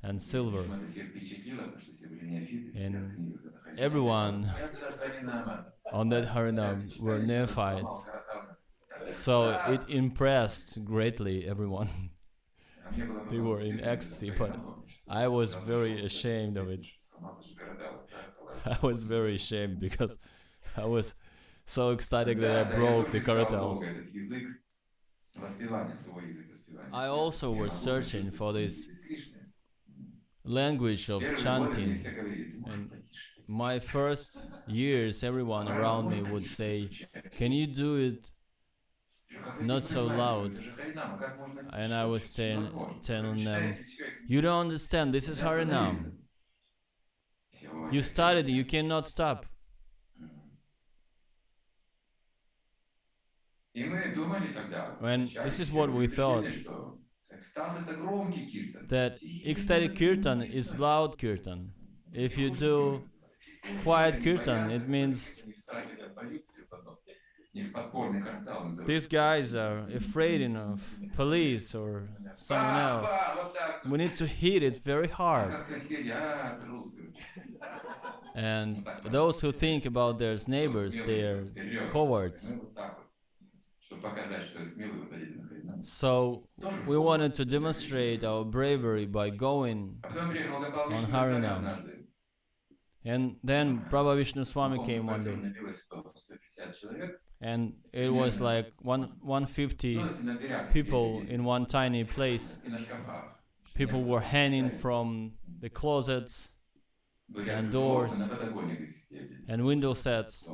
and silver. And everyone on that Harinam were neophytes. So it impressed greatly everyone. They were in ecstasy, but I was very ashamed of it. I was very ashamed because I was so ecstatic that I broke the karatals. I also was searching for this language of chanting, and my first years everyone around me would say, can you do it not so loud? And I was telling them, you don't understand, this is Harinam. You started, you cannot stop. When this is what we thought, that ecstatic kirtan is loud kirtan. If you do quiet kirtan, it means these guys are afraid of police or someone else. We need to hit it very hard. And those who think about their neighbors, they are cowards. So we wanted to demonstrate our bravery by going on Harinam. And then Prabhu Vishnu Swami came one day. And it was like 150 people in one tiny place. People were hanging from the closets and doors and window sets.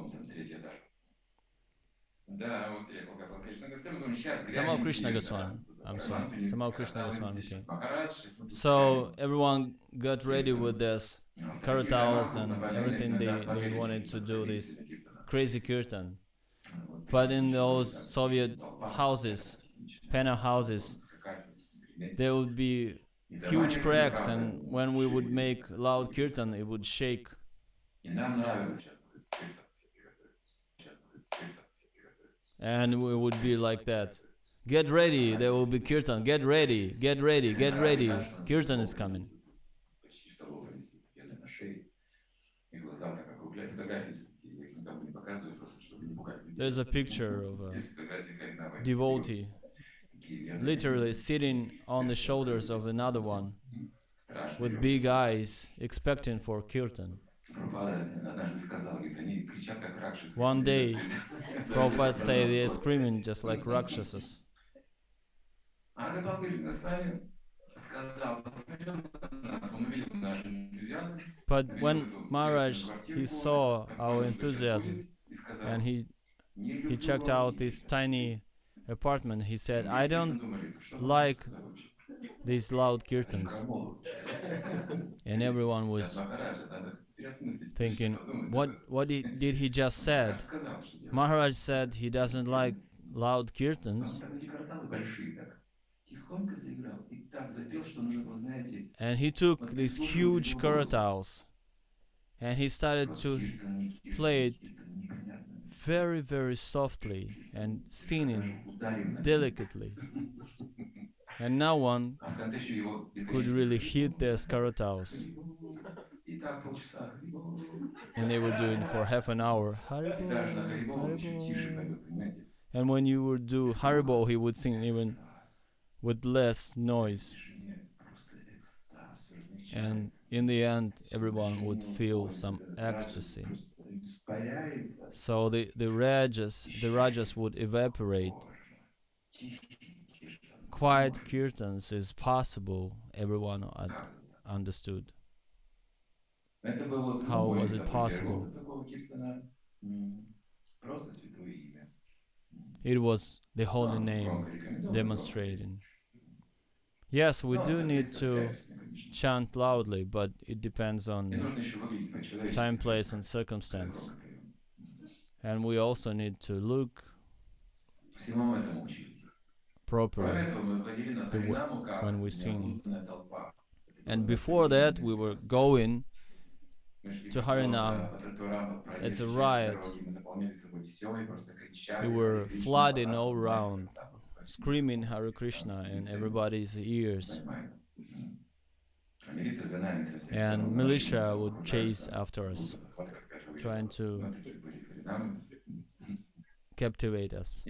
Tamal Kṛṣṇa Goswami. I'm sorry. Tamal Kṛṣṇa Goswami came. So everyone got ready with this karatals and everything they wanted to do this crazy kirtan. But in those Soviet houses, panel houses, there would be huge cracks, and when we would make loud kirtan, it would shake. And we would be like that. Get ready, there will be kirtan. Get ready, get ready, get ready. Kirtan is coming. There's a picture of a devotee literally sitting on the shoulders of another one with big eyes expecting for kirtan. One day, Prabhupada said they are screaming just like Rakshasas. But when Maharaj, he saw our enthusiasm and he checked out this tiny apartment, he said, I don't like these loud kirtans. And everyone was thinking, what did he just said? Maharaj said he doesn't like loud kirtans. And he took these huge karatals and he started to play it very, very softly and singing delicately. And no one could really hit their skarataus. And they were doing for half an hour, Haribo, Haribo. And when you would do Haribo, he would sing even with less noise. And in the end, everyone would feel some ecstasy. So the rajas would evaporate. Quiet kirtans is possible, everyone understood. How was it possible? It was the holy name demonstrating. Yes, we do need to chant loudly, but it depends on time, place, and circumstance. And we also need to look properly when we sing. And before that, we were going to Harinam as a riot. We were flooding all around, screaming Hare Krishna in everybody's ears. And militia would chase after us, trying to captivate us.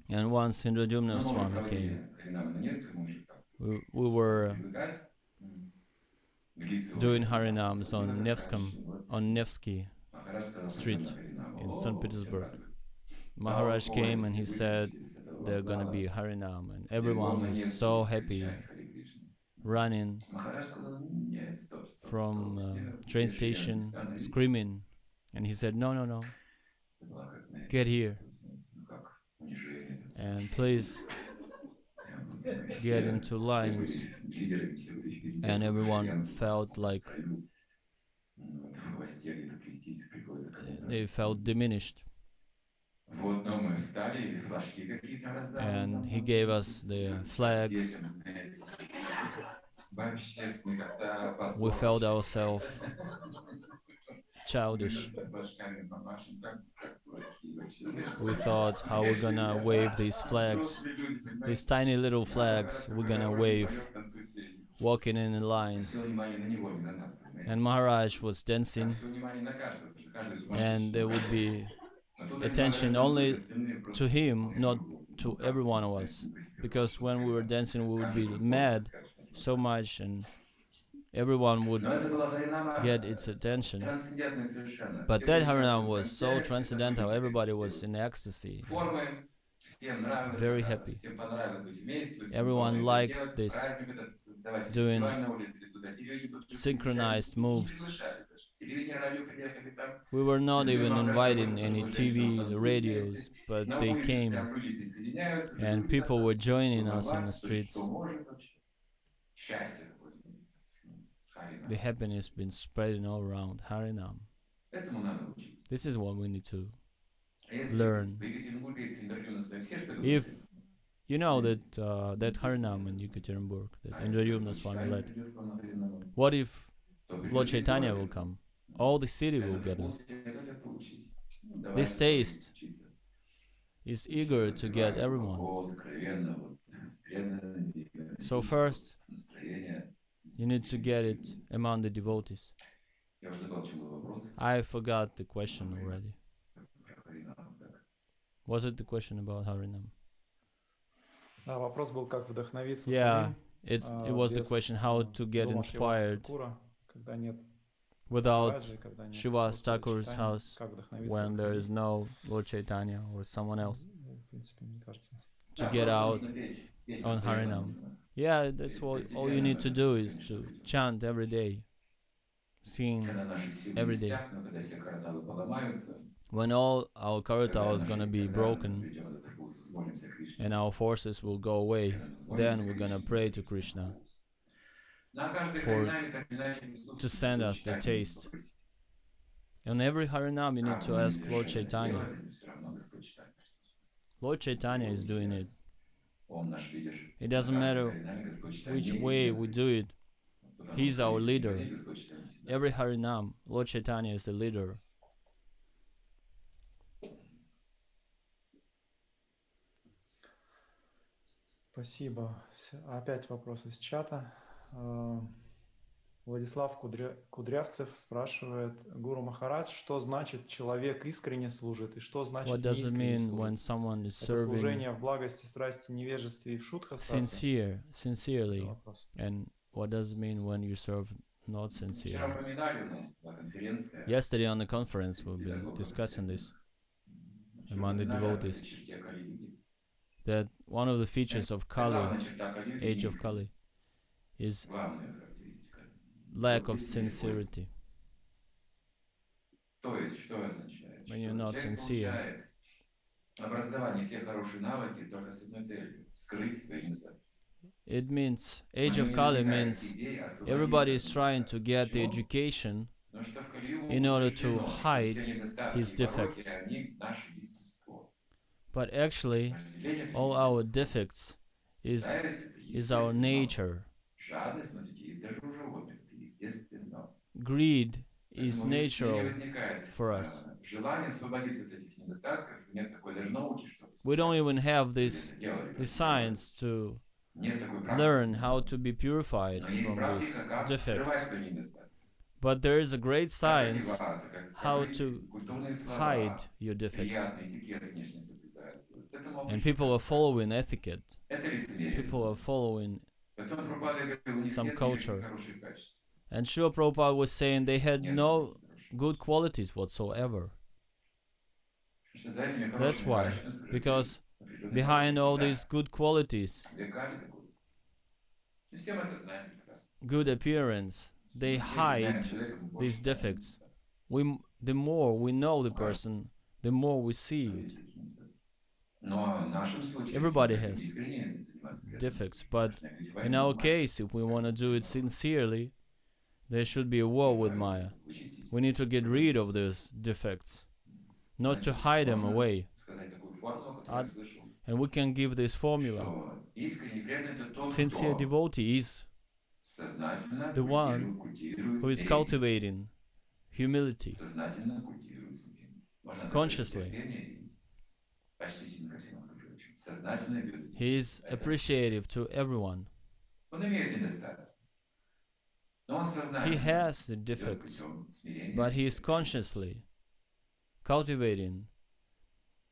And once Indradyumna Swami came, we were doing Harinams on Nevsky Street in St. Petersburg. Maharaj came and he said they're gonna be Harinam, and everyone was so happy, running from train station, screaming. And he said, no, get here, and please get into lines. And everyone felt like they felt diminished. And he gave us the flags. We felt ourselves childish. We thought, how we're gonna wave these flags, these tiny little flags, we're gonna wave, walking in the lines. And Maharaj was dancing, and there would be attention only to him, not to every one of us. Because when we were dancing, we would be mad so much, and everyone would get its attention. But that Harinam was so transcendental, everybody was in ecstasy, very happy. Everyone liked this, doing synchronized moves. We were not even inviting any TVs or radios, but they came, and people were joining us in the streets. The happiness been spreading all around Harinam. This is what we need to learn. If you know that that Harinam in Yekaterinburg, that Indradyumna Swami led, what if Lord Chaitanya will come? All the city will gather. This taste is eager to get everyone. So first, you need to get it among the devotees. I forgot the question already. Was it the question about Harinam? Yeah, it was the question how to get inspired without Srivas Thakur's house when there is no Lord Chaitanya or someone else to get out on Harinam. Yeah, that's what all you need to do is to chant every day, sing every day. When all our karata is gonna be broken and our forces will go away, then we're gonna pray to Kṛṣṇa to send us the taste. On every Harinam you need to ask Lord Chaitanya. Lord Chaitanya is doing it. It doesn't matter which way we do it. He's our leader. Every Harinam, Lord Chaitanya is the leader. Спасибо. Опять вопрос из чата. Владислав Кудрявцев спрашивает: Гуру Махарадж, что значит человек искренне служит и что значит неискренне служит? Это служение в благости, страсти, невежестве и в шутхастхате? Sincerely, and what does it mean when you serve not sincerely? Yesterday on the conference we've been discussing this among the devotees, that one of the features of Kali, age of Kali, is lack of sincerity. When you're not sincere, it means age of Kali means everybody is trying to get the education in order to hide his defects. But actually, all our defects is our nature. Greed is natural for us. We don't even have this science to learn how to be purified from these defects. But there is a great science how to hide your defects. And people are following etiquette. People are following some culture. And Srila Prabhupada was saying they had no good qualities whatsoever. That's why. Because behind all these good qualities, good appearance, they hide these defects. The more we know the person, the more we see it. Everybody has defects, but in our case, if we want to do it sincerely, there should be a war with Maya. We need to get rid of those defects, not to hide them away. And we can give this formula. Sincere devotee is the one who is cultivating humility consciously. He is appreciative to everyone. He has the defects, but he is consciously cultivating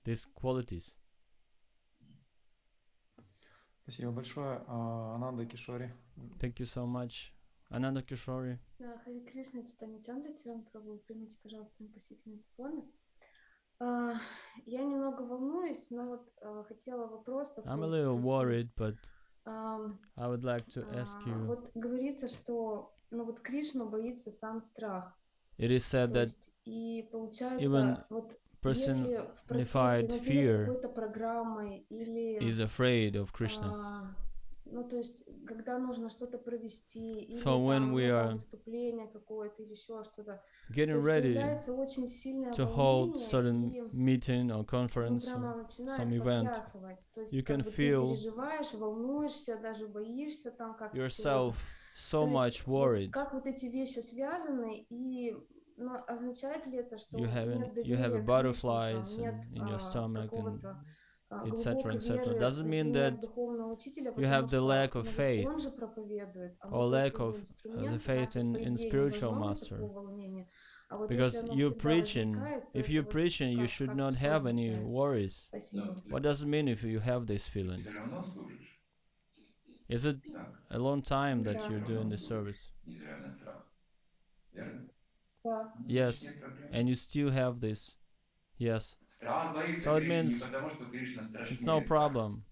these qualities. Спасибо большое. Ананда Кишори. Thank you so much. Ananda Kishori. Харе Кришна, Chaitanya Chandra Charan prabhu, примите, пожалуйста, непосительные поклоны. Я немного волнуюсь, но вот хотела вопрос такой. I'm a little worried, but I would like to ask you. Вот говорится, что вот Кришна боится сам страх. It is said that и получается, even вот personified fear is afraid of Krishna. Ну, то есть, когда нужно что-то провести, или so when we are выступление какое-то, или еще что-то, getting ready to hold certain meeting or conference or some event, you can feel yourself so much worried. Как вот эти вещи связаны, и означает ли это, что you have butterflies in your stomach and etc. etc. Doesn't mean that you have the lack of faith or lack of the faith in spiritual master. Because you're preaching, if you're preaching, you should not have any worries. What does it mean if you have this feeling? Is it a long time that you're doing this service? Yes, and you still have this. Yes. So it means it's no problem.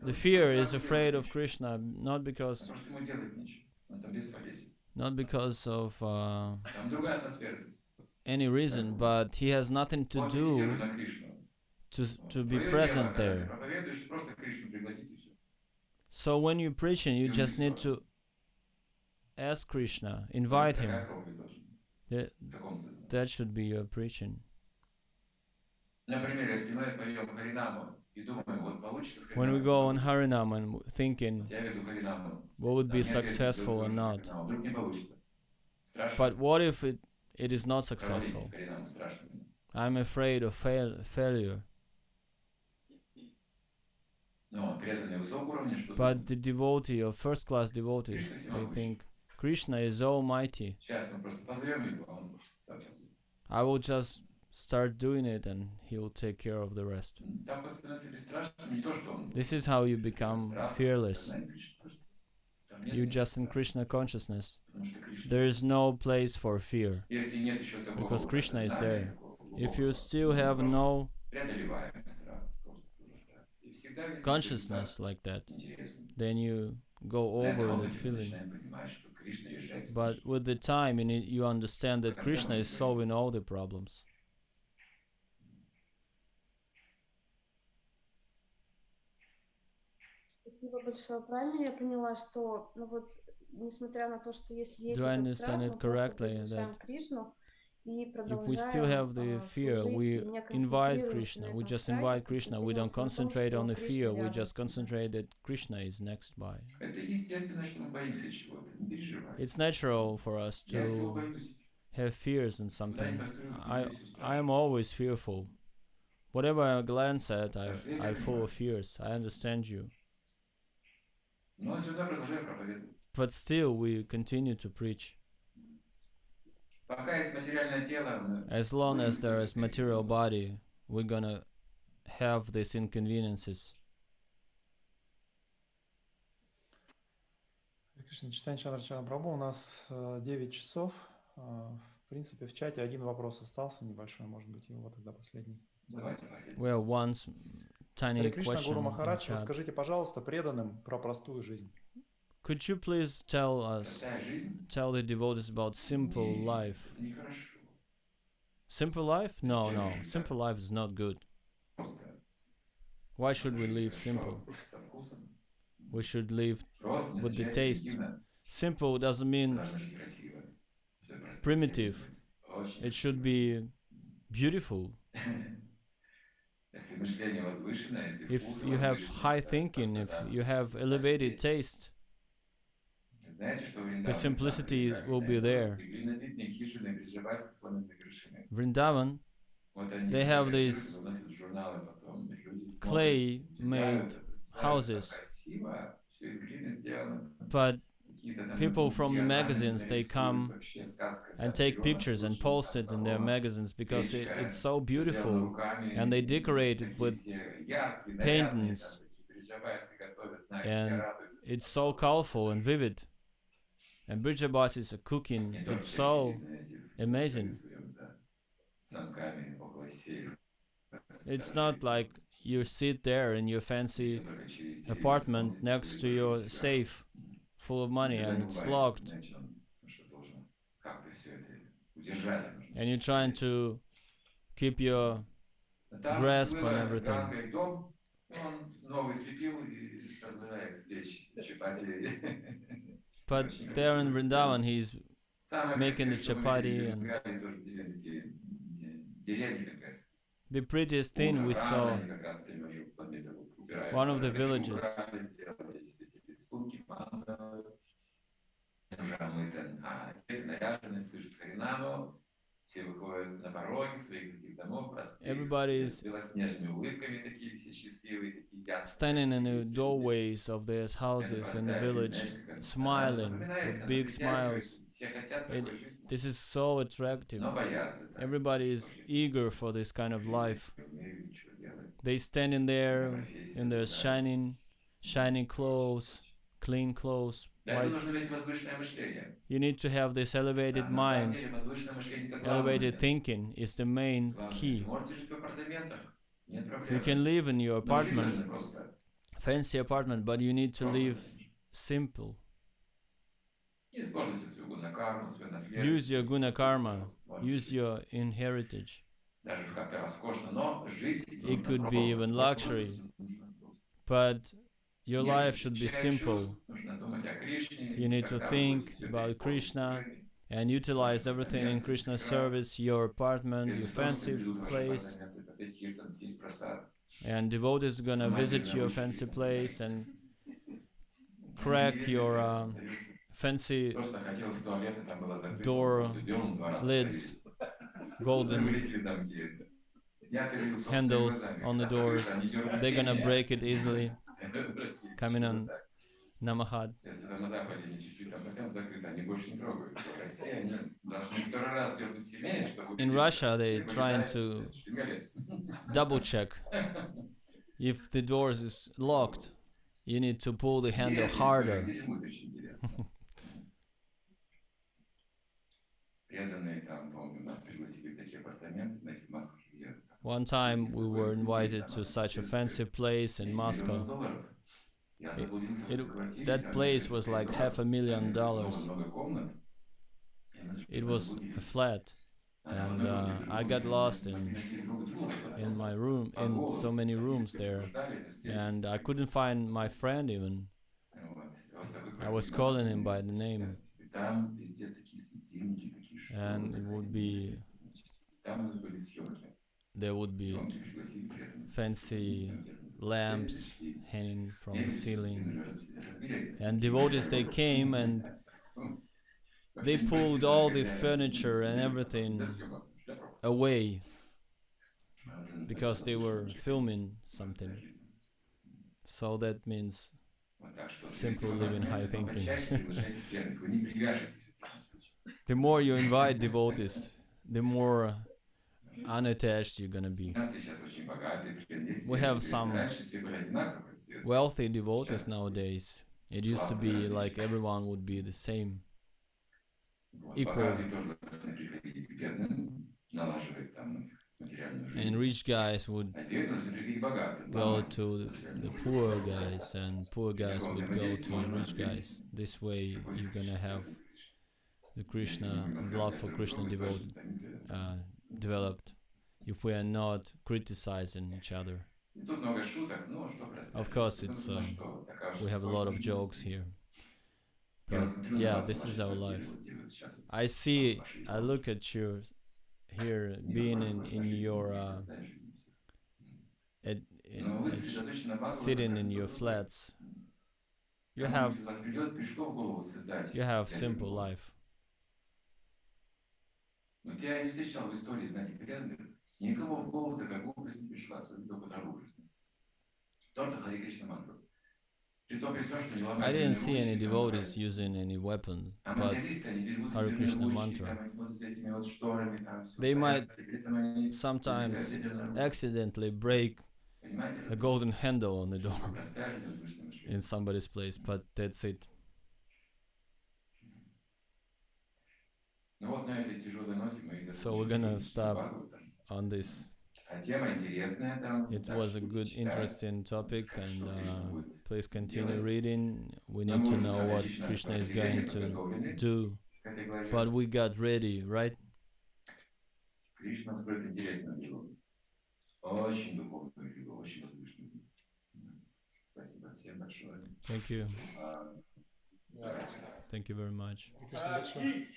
The fear is afraid of Krishna, not because of any reason, but he has nothing to do to be present there. So when you're preaching, you just need to ask Krishna, invite him. That should be your preaching. When we go on Harinam and thinking what would be successful or not, but what if it is not successful? I'm afraid of failure. But the devotee or first-class devotees, they think Krishna is almighty. I will just start doing it and he will take care of the rest. This is how you become fearless. You just in Krishna consciousness. There is no place for fear because Krishna is there. If you still have no consciousness like that, then you go over that feeling. But with the time, you understand that Krishna is solving all the problems. Спасибо большое. Правильно я поняла, что, ну вот, несмотря на то, что если есть Do I этот страх, understand мы it просто correctly приглашаем that Кришну и if we still have the fear, we invite Krishna. We just invite Krishna. We don't concentrate on the fear. We just concentrate that Krishna is next by. It's natural for us to have fears in something. I am always fearful. Whatever I glance at, I'm full of fears. I understand you. But still, we continue to preach. As long as there is material body, we're gonna have these inconveniences. Кришна, Chaitanya Chandra Charan prabhu, у нас 9 часов. В принципе, в чате один вопрос остался небольшой, может быть, его тогда последний. Well, one tiny Кришна, question Гуру in Махарадж, chat. расскажите, пожалуйста, преданным про простую жизнь. Could you please tell the devotees about simple life? Simple life? No, simple life is not good. Why should we live simple? We should live with the taste. Simple doesn't mean primitive. It should be beautiful. If you have high thinking, if you have elevated taste, the simplicity will be there. Vrindavan, they have these clay-made houses, but people from the magazines, they come and take pictures and post it in their magazines because it's so beautiful, and they decorate it with paintings, and it's so colorful and vivid. And Brijabasis are cooking. It's so amazing. It's not like you sit there in your fancy apartment next to your safe full of money and it's locked. And you're trying to keep your grasp on everything. But there in Vrindavan, he's making the chapati, and the prettiest thing we saw, one of the villages, everybody is standing in the doorways of their houses in the village, smiling with big smiles. This is so attractive. Everybody is eager for this kind of life. They stand in there in their shining clothes, clean clothes. Right? You need to have this elevated mind. Elevated thinking is the main key. You can live in your apartment, fancy apartment, but you need to live simple. Use your guna karma, use your inheritage. It could be even luxury, but your life should be simple. You need to think about Krishna and utilize everything in Krishna's service, your apartment, your fancy place. And devotees are gonna visit your fancy place and crack your fancy door lids, golden handles on the doors. They're gonna break it easily. coming on Namahad. In Russia, they're trying to double check. If the doors is locked, you need to pull the handle harder. One time we were invited to such a fancy place in Moscow. That place was like $500,000. It was a flat, and I got lost in my room, in so many rooms there, and I couldn't find my friend even. I was calling him by the name, and there would be fancy lamps hanging from the ceiling, and devotees, they came and they pulled all the furniture and everything away because they were filming something. So that means simple living, high thinking. The more you invite devotees, the more unattached you're gonna be. We have some wealthy devotees nowadays. It used to be like everyone would be the same, equal. And rich guys would go to the poor guys, and poor guys would go to rich guys. This way you're gonna have the Krishna, love for Krishna developed, if we are not criticizing each other. Of course, it's we have a lot of jokes here, but yeah, this is our life. I look at you here, being in your sitting in your flats. You have simple life. I didn't see any devotees using any weapon, but Hare Krishna mantra. They might sometimes accidentally break a golden handle on the door in somebody's place, but that's it. So we're gonna stop on this. It was a good, interesting topic, and please continue reading. We need to know what Krishna is going to do, but we got ready, right? Thank you. Thank you very much.